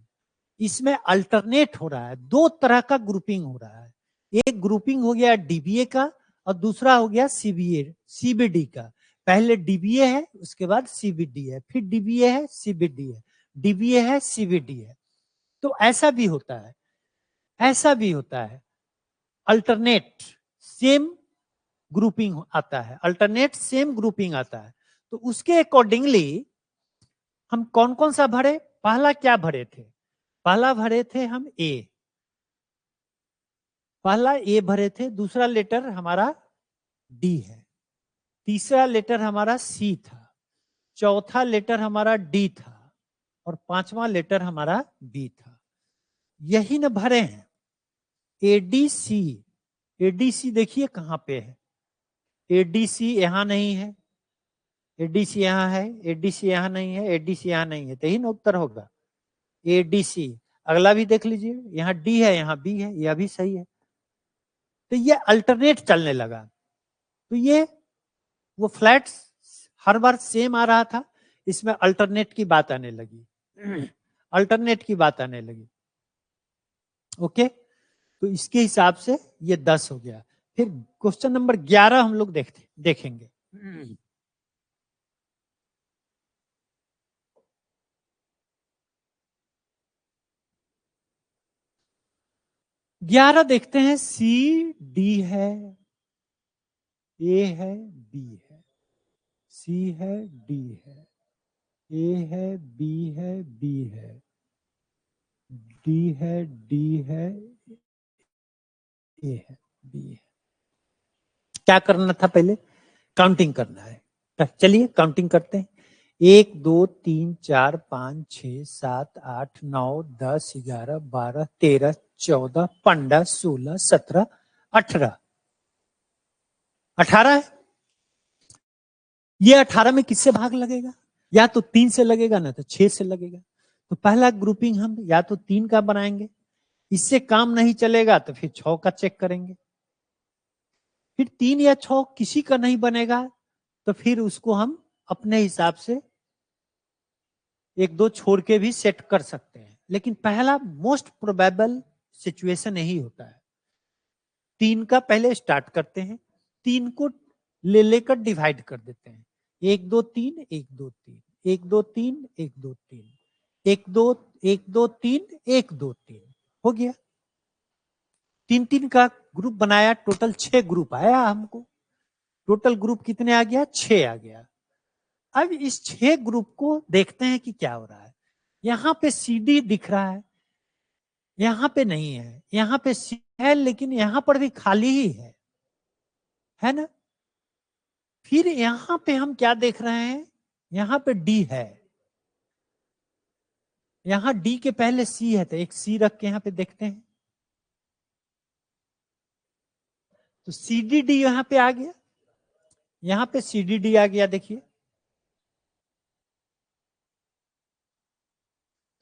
[SPEAKER 1] इसमें अल्टरनेट हो रहा है, 2 तरह का ग्रुपिंग हो रहा है। एक ग्रुपिंग हो गया DBA का और दूसरा हो गया CBD का। पहले DBA है, उसके बाद CBD है, फिर DBA है, CBD है, DBA है, CBD है। तो ऐसा भी होता है, ऐसा भी होता है। अल्टरनेट सेम ग्रुपिंग आता है, अल्टरनेट सेम ग्रुपिंग आता है। तो उसके अकॉर्डिंगली हम कौन कौन सा भरे? पहला क्या भरे थे? पहला भरे थे हम ए, पहला ए भरे थे। दूसरा लेटर हमारा डी है, तीसरा लेटर हमारा सी था, चौथा लेटर हमारा डी था और पांचवा लेटर हमारा बी था। यही न भरे हैं। एडीसी, एडीसी देखिए कहां पे है। एडीसी यहां नहीं है, एडीसी यहां है, एडीसी यहां नहीं है, एडीसी यहां नहीं है, तो यही ना उत्तर होगा एडीसी। अगला भी देख लीजिए, यहाँ डी है, यहाँ बी है, यह भी सही है। तो ये अल्टरनेट चलने लगा। तो ये वो फ्लैट्स हर बार सेम आ रहा था, इसमें अल्टरनेट की बात आने लगी, अल्टरनेट की बात आने लगी। ओके, तो इसके हिसाब से ये 10 हो गया। फिर क्वेश्चन नंबर 11 हम लोग देखेंगे। 11 देखते हैं। सी डी है, ए है, बी है, सी है, डी है, ए है, बी है, बी है, डी है, डी है, ए है, बी है। क्या करना था? पहले काउंटिंग करना है। चलिए काउंटिंग करते हैं। 1 2 3 4 5 6 7 8 9 10 11 12 13 14 15 16 17 18 18 है। ये 18 में किससे भाग लगेगा? या तो 3 से लगेगा ना तो 6 से लगेगा। तो पहला ग्रुपिंग हम या तो 3 का बनाएंगे, इससे काम नहीं चलेगा तो फिर 6 का चेक करेंगे। फिर 3 या 6 किसी का नहीं बनेगा तो फिर उसको हम अपने हिसाब से 1-2 छोड़ के भी सेट कर सकते हैं। लेकिन पहला मोस्ट प्रोबेबल सिचुएशन यही होता है। 3 का पहले स्टार्ट करते हैं, 3 को ले लेकर डिवाइड कर देते हैं। 1 2 3 1 2 3 1 2 3 1 2 3 1 2 1 2 3 1 2 3 हो गया। 3-3 का ग्रुप बनाया, टोटल 6 ग्रुप आया हमको। टोटल ग्रुप कितने आ गया? 6 आ गया। अब इस 6 ग्रुप को देखते हैं कि क्या हो रहा है। यहां पे CD दिख रहा है, यहां पे नहीं है, यहां पे C है, लेकिन यहां पर भी खाली ही है ना। फिर यहां पे हम क्या देख रहे हैं? यहां पे D है, यहां D के पहले C है, तो एक C रख के यहां पे देखते हैं। तो CDD यहां पे आ गया, यहां पे CDD आ गया, देखिए।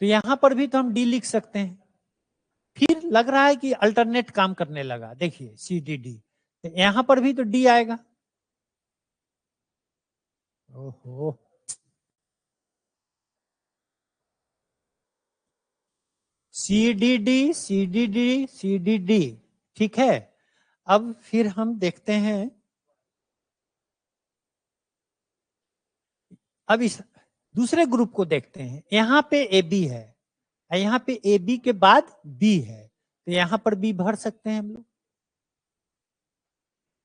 [SPEAKER 1] तो यहां पर भी तो हम D लिख सकते हैं। फिर लग रहा है कि अल्टरनेट काम करने लगा, देखिए CDD, तो यहां पर भी तो D आएगा। ओहो, CDD CDD CDD, ठीक है। अब फिर हम देखते हैं, अब इस दूसरे ग्रुप को देखते हैं। यहां पे AB है, यहां पे AB के बाद B है, तो यहां पर B भर सकते हैं हम लोग।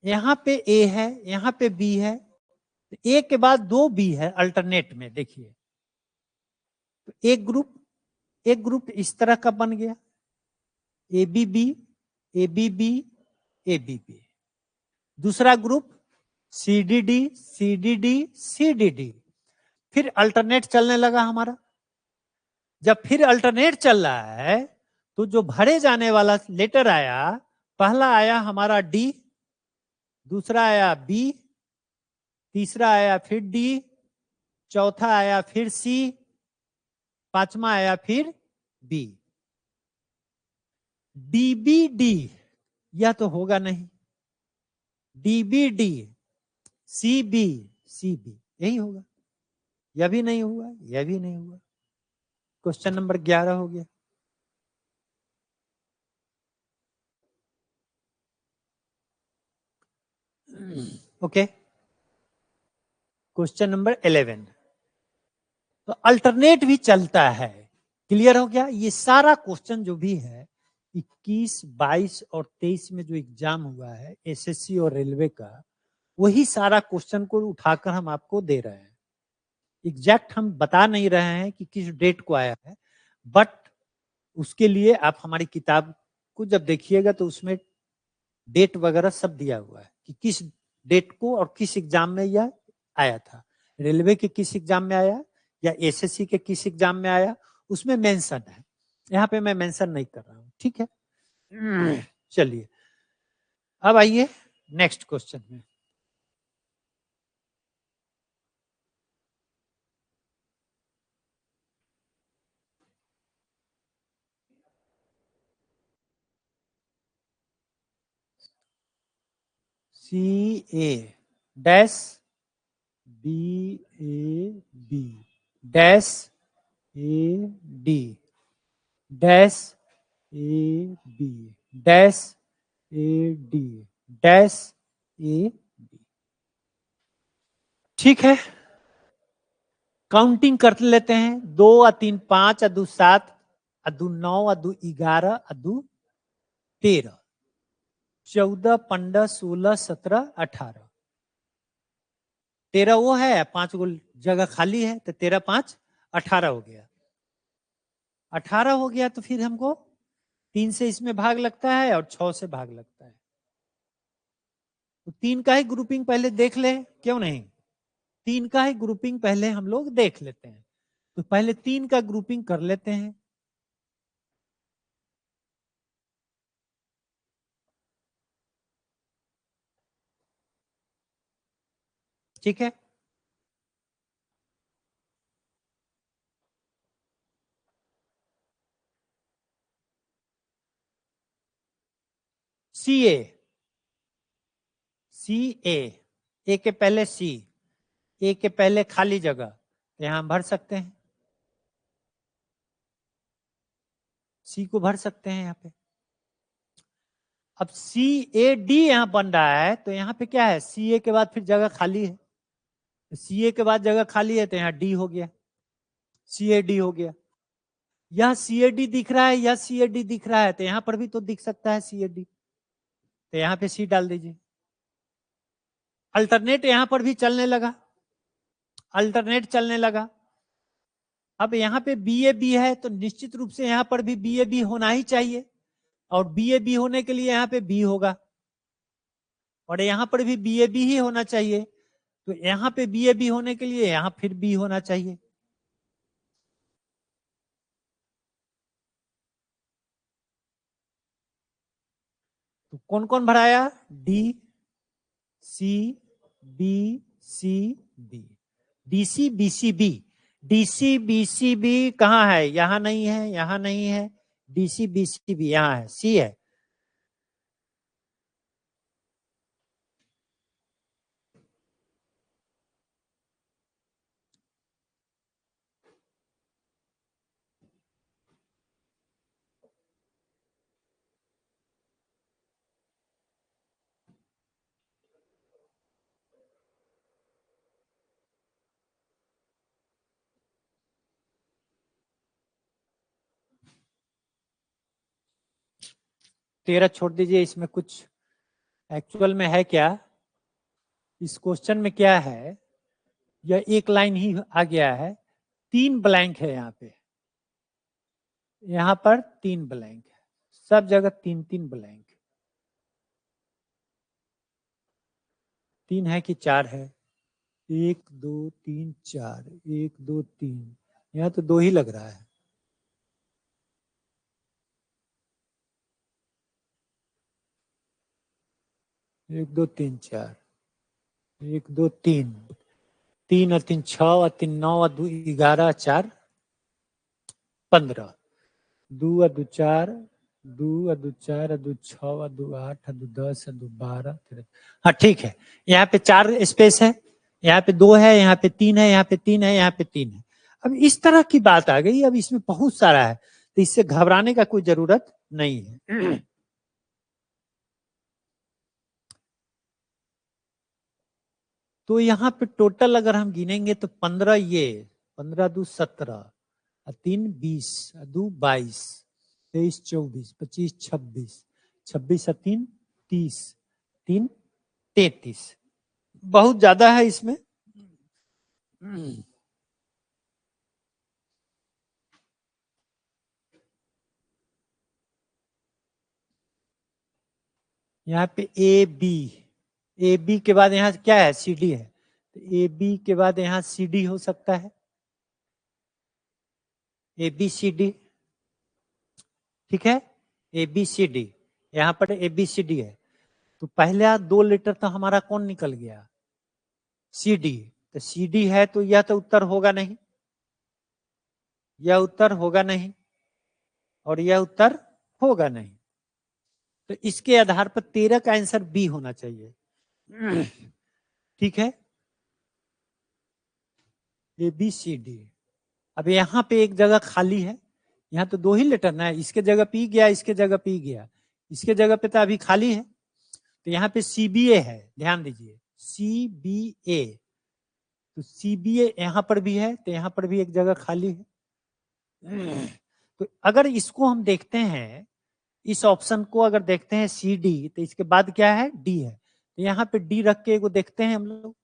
[SPEAKER 1] यहां पे A है, यहां पे B है, तो A के बाद 2 B है अल्टरनेट में, देखिए। तो एक ग्रुप इस तरह का बन गया, ABB ABB ABB। दूसरा ग्रुप CDD CDD CDD। फिर अल्टरनेट चलने लगा हमारा। जब फिर अल्टरनेट चल रहा है तो जो भरे जाने वाला लेटर आया, पहला आया हमारा D, दूसरा आया B, तीसरा आया फिर D, चौथा आया फिर C, पांचवा आया फिर B। DBD यह तो होगा नहीं, DBD, CB, CB, यही होगा। यह भी नहीं हुआ, यह भी नहीं हुआ। क्वेश्चन नंबर 11 हो गया। Okay, question number 11। तो अल्टरनेट भी चलता है। क्लियर हो गया? ये सारा क्वेश्चन जो भी है 21, 22 और 23 में जो एग्जाम हुआ है एसएससी और रेलवे का, वही सारा क्वेश्चन को उठाकर हम आपको दे रहे हैं। एग्जैक्ट हम बता नहीं रहे हैं कि किस डेट को आया है, बट उसके लिए आप हमारी किताब को जब देखिएगा तो उसमें डेट वगैरह सब दिया हुआ है कि किस डेट को और किस एग्जाम में यह आया था। रेलवे के किस एग्जाम में आया या एसएससी के किस एग्जाम में आया, उसमें मेंशन है। यहाँ पे मैं मेंशन नहीं कर रहा हूँ, ठीक है। चलिए अब आइए नेक्स्ट क्वेश्चन में। CA dash BAB dash AD dash AB dash AD dash AB। ठीक है, काउंटिंग कर लेते हैं। 2 और 3 5 अदू 7 अदू 9 अदू 11 अदू 13 14 15 16 17 18। 13 वो है, 5 गो जगह खाली है, तो 13 5 18 हो गया। 18 हो गया तो फिर हमको 3 से इसमें भाग लगता है और 6 से भाग लगता है। तो 3 का ही ग्रुपिंग पहले देख ले, क्यों नहीं? 3 का ही ग्रुपिंग पहले हम लोग देख लेते हैं। तो पहले 3 का ग्रुपिंग कर लेते हैं। ठीक है, CA, ए के पहले सी, ए के पहले खाली जगह, तो यहां भर सकते हैं, सी को भर सकते हैं यहाँ पे। अब CAD यहां बन रहा है, तो यहाँ पे क्या है, CA के बाद फिर जगह खाली है, तो CA के बाद जगह खाली है तो यहाँ D हो गया, CAD हो गया। यह CAD दिख रहा है, यह CAD दिख रहा है, तो यहां पर भी तो दिख सकता है CAD, तो यहाँ पे C डाल दीजिए। अल्टरनेट यहां पर भी चलने लगा, अल्टरनेट चलने लगा। अब यहाँ पे BAB है, तो निश्चित रूप से यहाँ पर भी BAB होना ही चाहिए, और BAB होने के लिए यहाँ पे B होगा, और यहाँ पर भी BAB ही होना चाहिए, तो यहाँ पे BAB होने के लिए यहाँ फिर B होना चाहिए। तो कौन कौन भराया? D, C, B, C, B, DC, BC, B। DC, BC, B कहाँ है? यहां नहीं है, यहां नहीं है। DC, BC, B यहां है, C है। तेरह छोड़ दीजिए, इसमें कुछ एक्चुअल में है क्या? इस क्वेश्चन में क्या है, यह एक लाइन ही आ गया है, 3 ब्लैंक है यहाँ पे, यहाँ पर 3 ब्लैंक है, सब जगह 3 3 ब्लैंक। 3 है कि 4 है? 1 2 3 4, 1 2 3, यहाँ तो 2 ही लग रहा है। एक दो तीन चार, 1 2 3, 3 और 3 6 और 3 9 और 2 11, 4 15, 2 और 2 4, 2 और 2 4 और 2 6 और 2 8 और 2 10 और 2 12 13। हाँ ठीक है, यहाँ पे 4 स्पेस है, यहाँ पे 2 है, यहाँ पे 3 है, यहाँ पे 3 है, यहाँ पे 3 है। अब इस तरह की बात आ गई, अब इसमें बहुत सारा है, तो इससे घबराने का कोई जरूरत नहीं है। तो यहाँ पे टोटल अगर हम गिनेंगे तो 15, ये 15 2 17 और 3 20 और 2 22, 23 24 25 26, 26 और 3 30, 3 33, बहुत ज्यादा है इसमें। यहाँ पे ए बी के बाद यहाँ क्या है, सी डी है, तो ए बी के बाद यहाँ सी डी हो सकता है, ए बी सी डी, ठीक है, ए बी सी डी, यहाँ पर ए बी सी डी है। तो पहले 2 लेटर तो हमारा कौन निकल गया, सी डी, तो सी डी है तो यह तो उत्तर होगा नहीं, यह उत्तर होगा नहीं, और यह उत्तर होगा नहीं, तो इसके आधार पर 13 का आंसर बी होना चाहिए। ठीक है, ए बी सी डी। अब यहाँ पे एक जगह खाली है, यहाँ तो 2 ही लेटर ना है, इसके जगह पी गया, इसके जगह पी गया, इसके जगह पे तो अभी खाली है, तो यहाँ पे CBA है, ध्यान दीजिए CBA, तो CBA यहाँ पर भी है, तो यहाँ पर भी एक जगह खाली है। तो अगर इसको हम देखते हैं, इस ऑप्शन को अगर देखते हैं CD, तो इसके बाद क्या है, D है, तो यहाँ पे D रख के देखते हैं हम लोग,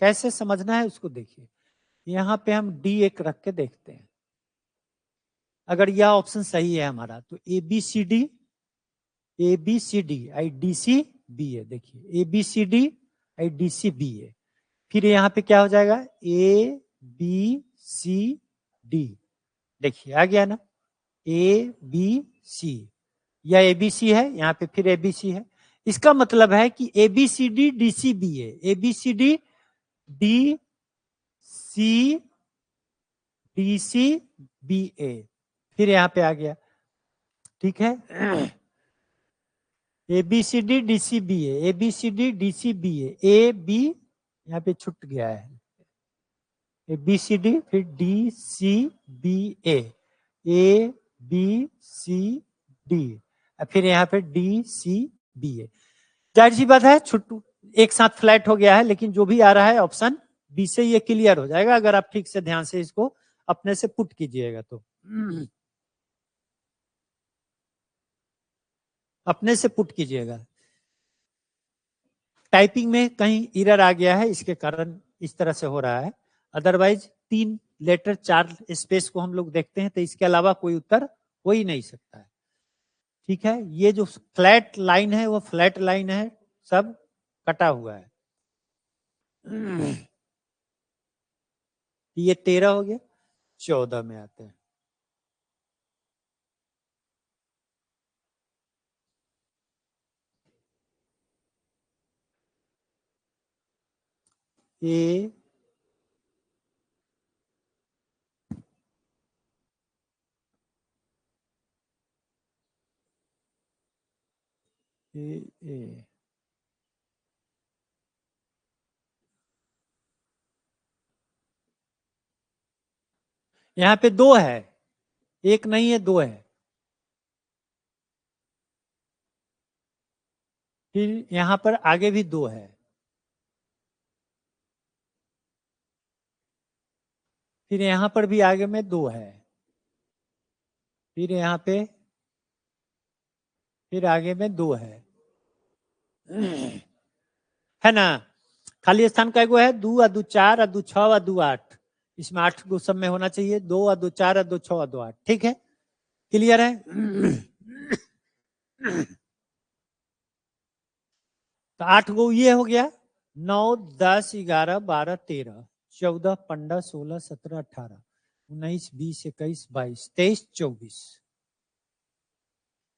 [SPEAKER 1] कैसे समझना है उसको देखिए, यहाँ पे हम D एक रख के देखते हैं, अगर यह ऑप्शन सही है हमारा, तो ABCD IDCB है, देखिए ABCD IDCB है, फिर यहाँ पे क्या हो जाएगा, ABCD, देखिए आ गया ना, ABC, या ABC है, यहाँ पे फिर ABC है, इसका मतलब है कि ABCD DCB है, ABCD DCBA, फिर यहाँ पे आ गया, ठीक है, ABCD DCBA, ABCD DCBA, AB यहाँ पे छूट गया है, ABCD फिर DCBA, ABCD, फिर यहाँ पे DCBA, जाहिर सी बात है छुट्टू एक साथ फ्लैट हो गया है, लेकिन जो भी आ रहा है ऑप्शन बी से ये क्लियर हो जाएगा, अगर आप ठीक से ध्यान से इसको अपने से पुट कीजिएगा तो, अपने से पुट कीजिएगा। टाइपिंग में कहीं एरर आ गया है, इसके कारण इस तरह से हो रहा है, अदरवाइज 3 लेटर 4 स्पेस को हम लोग देखते हैं, तो इसके अलावा कोई उत्तर हो ही नहीं सकता है। ठीक है, ये जो फ्लैट लाइन है वो फ्लैट लाइन है, सब कटा हुआ है। ये 13 हो गया, 14 में आते हैं। ए ए ए यहाँ पे 2 है, एक नहीं है, 2 है, फिर यहाँ पर आगे भी 2 है, फिर यहाँ पर भी आगे में 2 है, फिर यहाँ पे फिर आगे में 2 है ना, खाली स्थान का एगो है, 2 और 2 4 और 2 6 और 2 8, इसमें 8 गो सब में होना चाहिए, 2 और 2 4 और 2 6 और 2 8, ठीक है, क्लियर है। तो 8 गो ये हो गया, 9 10 11 12 13 14 15 16 17 18 19 20 21 22 23 24,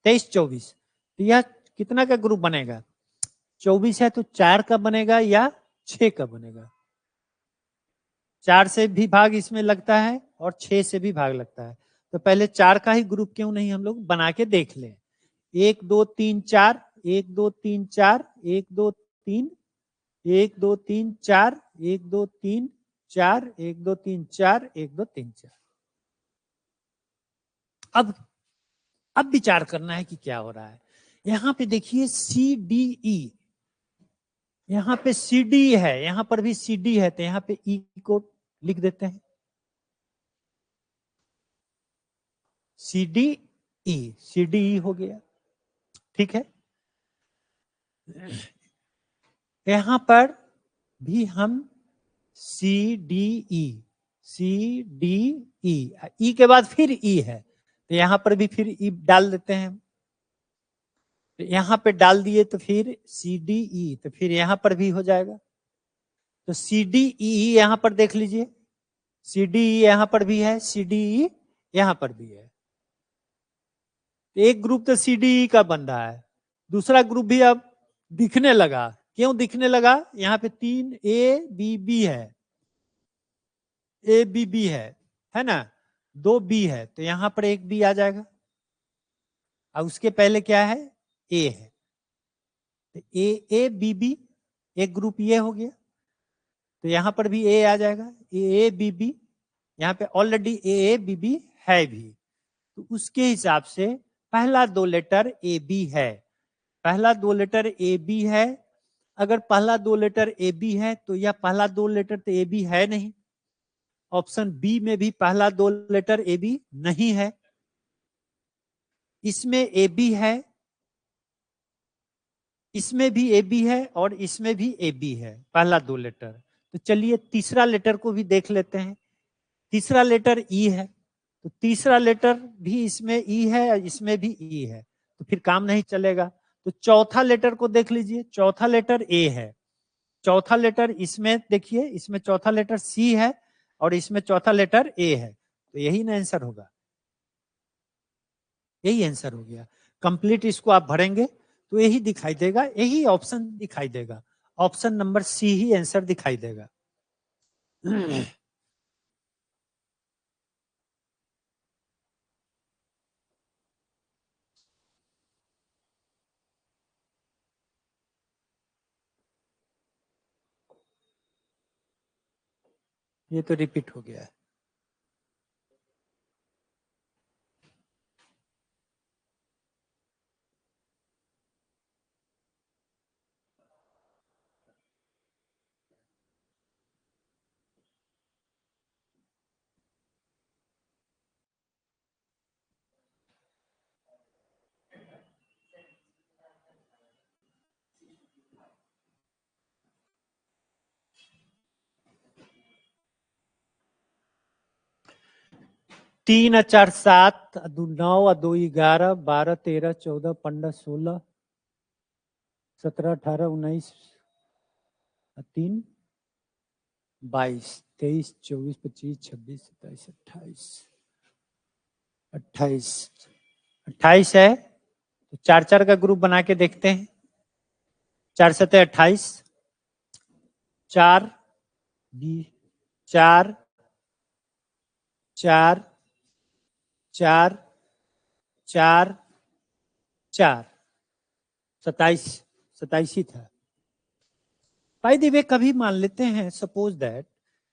[SPEAKER 1] 23 24, तो यह कितना का ग्रुप बनेगा, 24 है तो 4 का बनेगा या 6 का बनेगा, 4 से भी भाग इसमें लगता है और 6 से भी भाग लगता है, तो पहले 4 का ही ग्रुप क्यों नहीं हम लोग बना के देख लें। 1 2 3 4, 1 2 3 4, 1 2 3, 1 2 3 4, 1 2 3 4, 1 2 3 4, 1 2 3 4। अब विचार करना है कि क्या हो रहा है। यहां पे देखिए सी डी ई, यहां पे सी डी है, यहां पर भी सी डी है, तो यहां पे ई को लिख देते हैं C D E, C D E हो गया। ठीक है, यहां पर भी हम C D E, C D E, ई के बाद फिर ई है, तो यहां पर भी फिर ई डाल देते हैं। तो यहां पे डाल दिए तो फिर सी डी ई, तो फिर यहां पर भी हो जाएगा। तो सी डी ई यहां पर देख लीजिए, सी डी ई यहां पर भी है, सी डी ई यहां पर भी है। एक ग्रुप तो सी डी ई का बन रहा है, दूसरा ग्रुप भी अब दिखने लगा। क्यों दिखने लगा? यहाँ पे 3 ए बी बी है, ए बी बी है ना, 2 बी है, तो यहां पर एक बी आ जाएगा। और उसके पहले क्या है? ए है, तो ए बी बी, एक ग्रुप ये हो गया, तो यहां पर भी ए आ जाएगा, ए बी बी, यहाँ पे ऑलरेडी ए बी बी है भी, तो उसके हिसाब से पहला 2 लेटर ए बी है, पहला 2 लेटर ए बी है। अगर पहला 2 लेटर ए बी है तो यह पहला 2 लेटर तो ए बी है नहीं, ऑप्शन बी में भी पहला 2 लेटर ए बी नहीं है, इसमें ए बी है, इसमें भी ए बी है, और इसमें भी ए बी है, पहला 2 लेटर। तो चलिए तीसरा लेटर को भी देख लेते हैं। तीसरा लेटर ई है, तो तीसरा लेटर भी इसमें ई है, इसमें भी ई है, तो फिर काम नहीं चलेगा। तो चौथा लेटर को देख लीजिए, चौथा लेटर ए है, चौथा लेटर इसमें देखिए, इसमें चौथा लेटर सी है और इसमें चौथा लेटर ए है, तो यही ना आंसर होगा, यही आंसर हो गया। कंप्लीट इसको आप भरेंगे तो यही दिखाई देगा, यही ऑप्शन दिखाई देगा, ऑप्शन नंबर सी ही आंसर दिखाई देगा। ये तो रिपीट हो गया है। तीन और 4 7, 9 और 2 11, 12 13 14 15 16 17 18 19 3 22 23 24 25 26 27 28 28 28 है, तो 4 4 का ग्रुप बना के देखते हैं। 4 7 28, 4 बी 4 4 4 4 4, 27 27 ही था। बाय द वे कभी मान लेते हैं सपोज दैट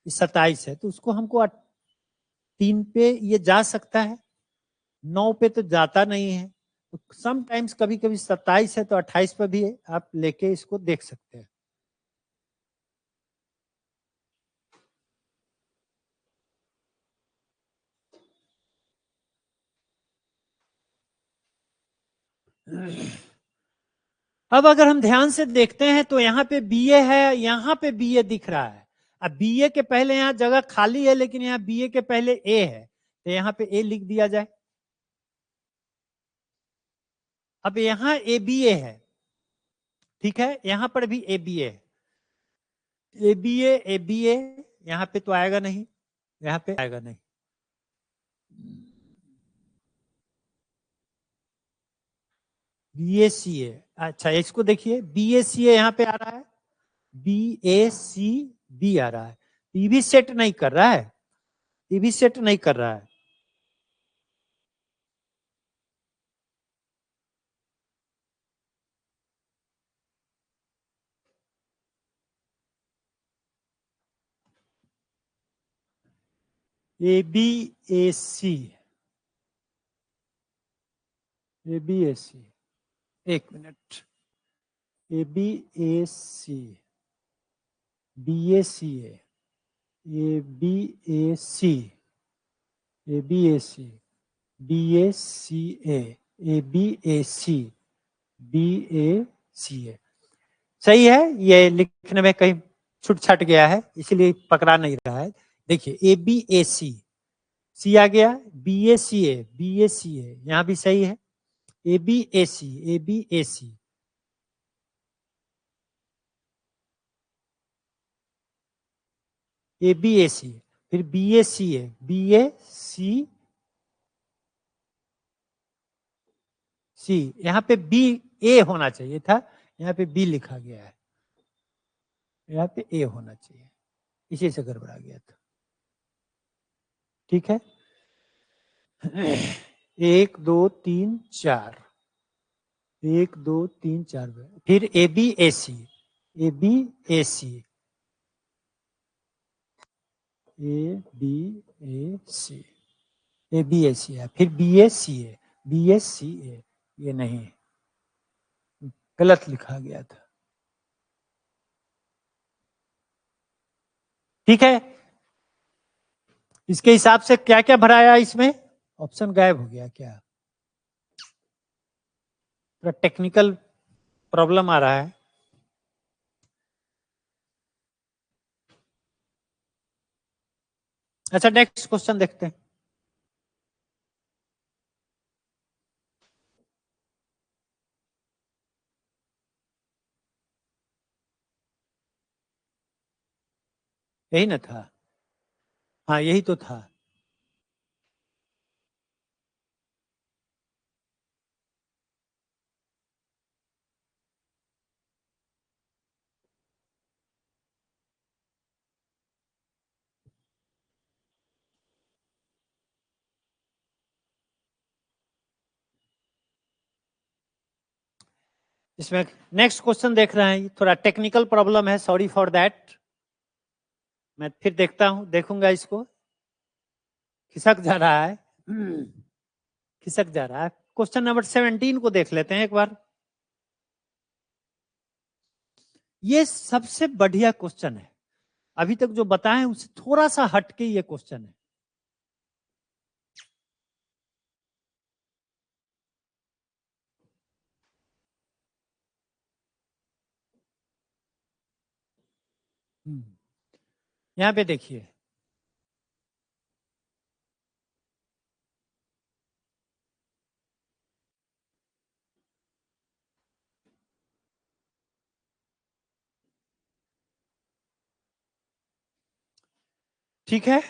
[SPEAKER 1] 27 है, तो उसको हमको 3 पे ये जा सकता है, 9 पे तो जाता नहीं है, तो समटाइम्स कभी कभी 27 है तो 28 पे भी आप लेके इसको देख सकते हैं। अब अगर हम ध्यान से देखते हैं तो यहाँ पे बीए है, यहाँ पे बीए दिख रहा है। अब बीए के पहले यहाँ जगह खाली है, लेकिन यहाँ बीए के पहले ए है, तो यहाँ पे ए लिख दिया जाए। अब यहाँ ए बी ए है, ठीक है, यहाँ पर भी ए बी ए है, ए बी ए बी ए, यहाँ पे तो आएगा नहीं, यहाँ पे आएगा नहीं। बी ए सी ए, अच्छा इसको देखिए, बी ए सी ए यहाँ पे आ रहा है, बी ए सी बी आ रहा है, ये भी सेट नहीं कर रहा है, ये भी सेट नहीं कर रहा है। A B A C, A B A C, एक minute, A B A C, B A C A B A C, A B A C, B A C A B A C, B A C A, सही है। ये लिखने में कहीं छूट छाट गया है, इसलिए पकड़ा नहीं रहा है। देखिए ए बी ए सी, सी आ गया, B A C A, B A C ए, यहां भी सही है, A B A C, A B A C, A B A C, फिर B A C A, B A C सी, यहां पे बी ए होना चाहिए था, यहां पे बी लिखा गया है, यहां पे ए होना चाहिए, इसी से गड़बड़ा गया था। ठीक है, 1 2 3 4, 1 2 3 4, फिर A B A C, A B A C, A B A C, A B A C है, फिर B A C A, B A C ए, ये नहीं, गलत लिखा गया था। ठीक है, इसके हिसाब से क्या क्या भराया इसमें, ऑप्शन गायब हो गया क्या, थोड़ा टेक्निकल प्रॉब्लम आ रहा है। अच्छा, नेक्स्ट क्वेश्चन देखते हैं। यही ना था, हाँ यही तो था। इसमें नेक्स्ट क्वेश्चन देख रहे हैं, थोड़ा टेक्निकल प्रॉब्लम है, सॉरी फॉर दैट। मैं फिर देखता हूं, देखूंगा इसको, खिसक जा रहा है, खिसक जा रहा है। क्वेश्चन नंबर 17 को देख लेते हैं एक बार। ये सबसे बढ़िया क्वेश्चन है, अभी तक जो बताए उससे थोड़ा सा हटके ये क्वेश्चन है। यहां पे देखिए, ठीक है,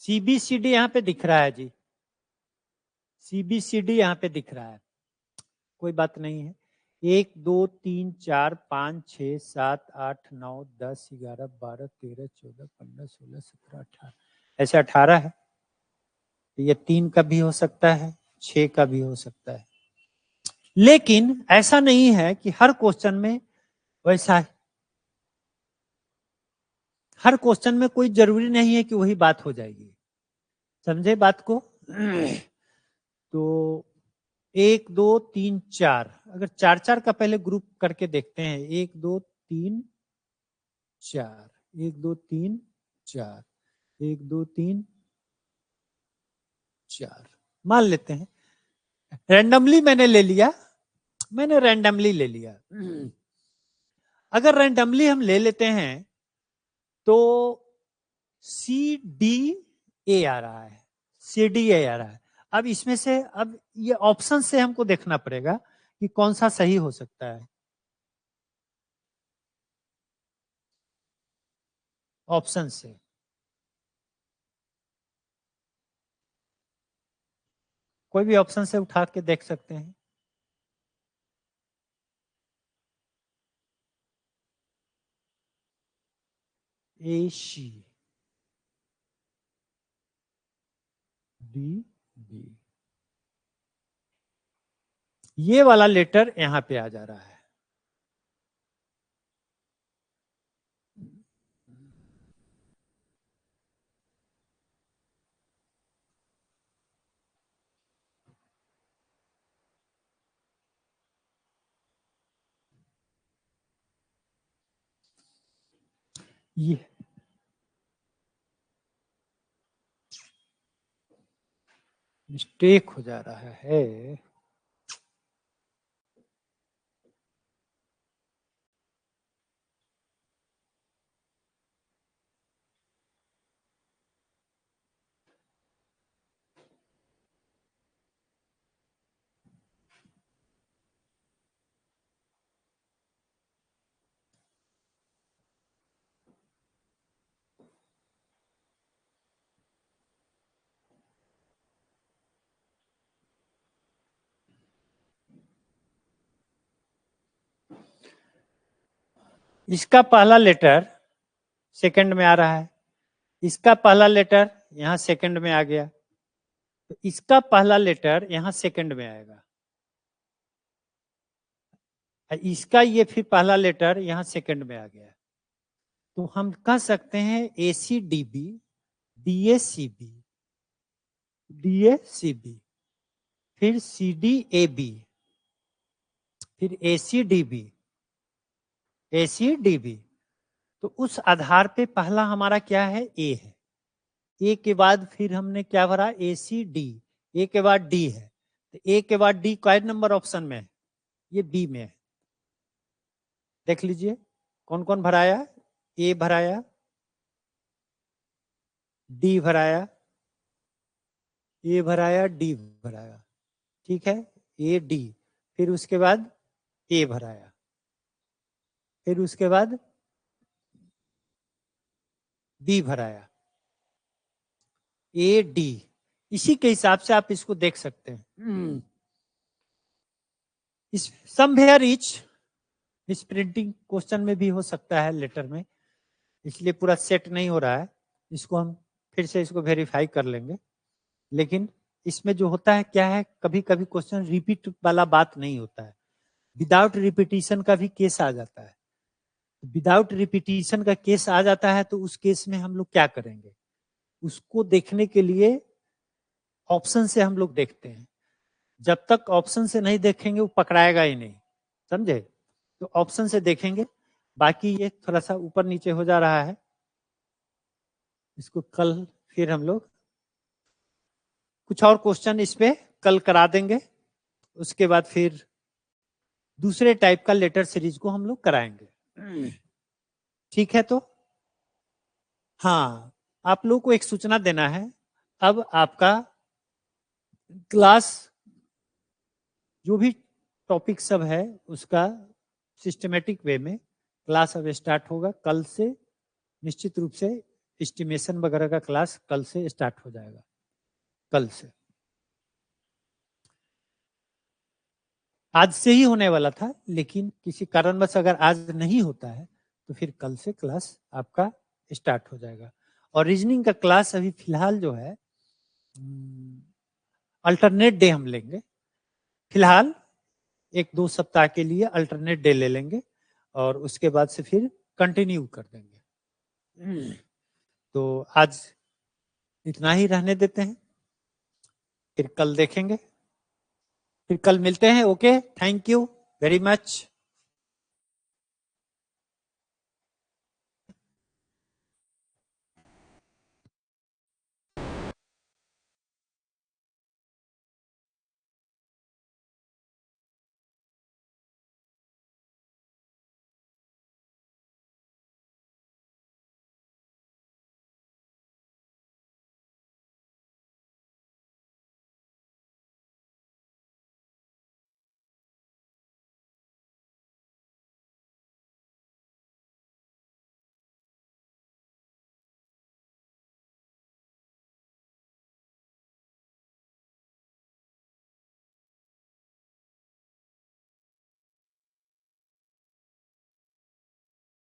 [SPEAKER 1] सीबीसीडी यहां पे दिख रहा है जी, सीबीसीडी यहां पे दिख रहा है, कोई बात नहीं है। 1 2 3 4 5 6 7 8 9 10 11 12 13 14 15 16 17 18, ऐसे 18 है। ये 3 का भी हो सकता है, 6 का भी हो सकता है, लेकिन ऐसा नहीं है कि हर क्वेश्चन में वैसा है। हर क्वेश्चन में कोई जरूरी नहीं है कि वही बात हो जाएगी, समझे बात को। तो 1 2 3 4, अगर 4 4 का पहले ग्रुप करके देखते हैं, 1 2 3 4, 1 2 3 4, 1 2 3 4, मान लेते हैं रैंडमली मैंने ले लिया, मैंने रैंडमली ले लिया। अगर रैंडमली हम ले लेते हैं तो सी डी ए आ रहा है, सी डी ए आ रहा है। अब इसमें से, अब ये ऑप्शन से हमको देखना पड़ेगा कि कौन सा सही हो सकता है, ऑप्शन से। कोई भी ऑप्शन से उठा के देख सकते हैं। ए सी, डी डी, ये वाला लेटर यहां पे आ जा रहा है। ये मिस्टेक हो जा रहा है। इसका पहला लेटर सेकंड में आ रहा है, इसका पहला लेटर यहां सेकंड में आ गया, तो इसका पहला लेटर यहां सेकंड में आएगा, इसका ये फिर पहला लेटर यहां सेकंड में आ गया। तो हम कह सकते हैं ACDB, DACB, DACB, फिर CDAB, फिर ACDB, ACDB। तो उस आधार पे पहला हमारा क्या है, A है। A के बाद फिर हमने क्या भरा, ACD, A के बाद D है, तो A के बाद D कौन नंबर ऑप्शन में है, ये B में है। देख लीजिए कौन कौन भराया, A भराया, D भराया, A भराया, D भराया, ठीक है, AD, फिर उसके बाद A भराया, फिर उसके बाद B भराया, AD। इसी के हिसाब से आप इसको देख सकते हैं। इस सम वेयर इच इस प्रिंटिंग क्वेश्चन में भी हो सकता है लेटर में, इसलिए पूरा सेट नहीं हो रहा है, इसको हम फिर से इसको वेरीफाई कर लेंगे। लेकिन इसमें जो होता है क्या है, कभी कभी क्वेश्चन रिपीट वाला बात नहीं होता है, विदाउट रिपीटिशन का भी केस आ जाता है। विदाउट रिपीटिशन का केस आ जाता है तो उस केस में हम लोग क्या करेंगे, उसको देखने के लिए ऑप्शन से हम लोग देखते हैं। जब तक ऑप्शन से नहीं देखेंगे वो पकड़ाएगा ही नहीं, समझे, तो ऑप्शन से देखेंगे। बाकी ये थोड़ा सा ऊपर नीचे हो जा रहा है, इसको कल फिर हम लोग कुछ और क्वेश्चन इस पे कल करा देंगे, उसके बाद फिर दूसरे टाइप का लेटर सीरीज को हम लोग कराएंगे, ठीक है। तो हाँ, आप लोग को एक सूचना देना है, अब आपका क्लास जो भी टॉपिक सब है उसका सिस्टमेटिक वे में क्लास अब स्टार्ट होगा कल से। निश्चित रूप से एस्टिमेशन वगैरह का क्लास कल से स्टार्ट हो जाएगा, कल से। आज से ही होने वाला था, लेकिन किसी कारणवश अगर आज नहीं होता है तो फिर कल से क्लास आपका स्टार्ट हो जाएगा। और रीजनिंग का क्लास अभी फिलहाल जो है अल्टरनेट डे हम लेंगे, फिलहाल 1-2 सप्ताह के लिए अल्टरनेट डे ले लेंगे और उसके बाद से फिर कंटिन्यू कर देंगे। तो आज इतना ही रहने देते हैं, फिर कल देखेंगे, फिर कल मिलते हैं। Okay, thank you very much.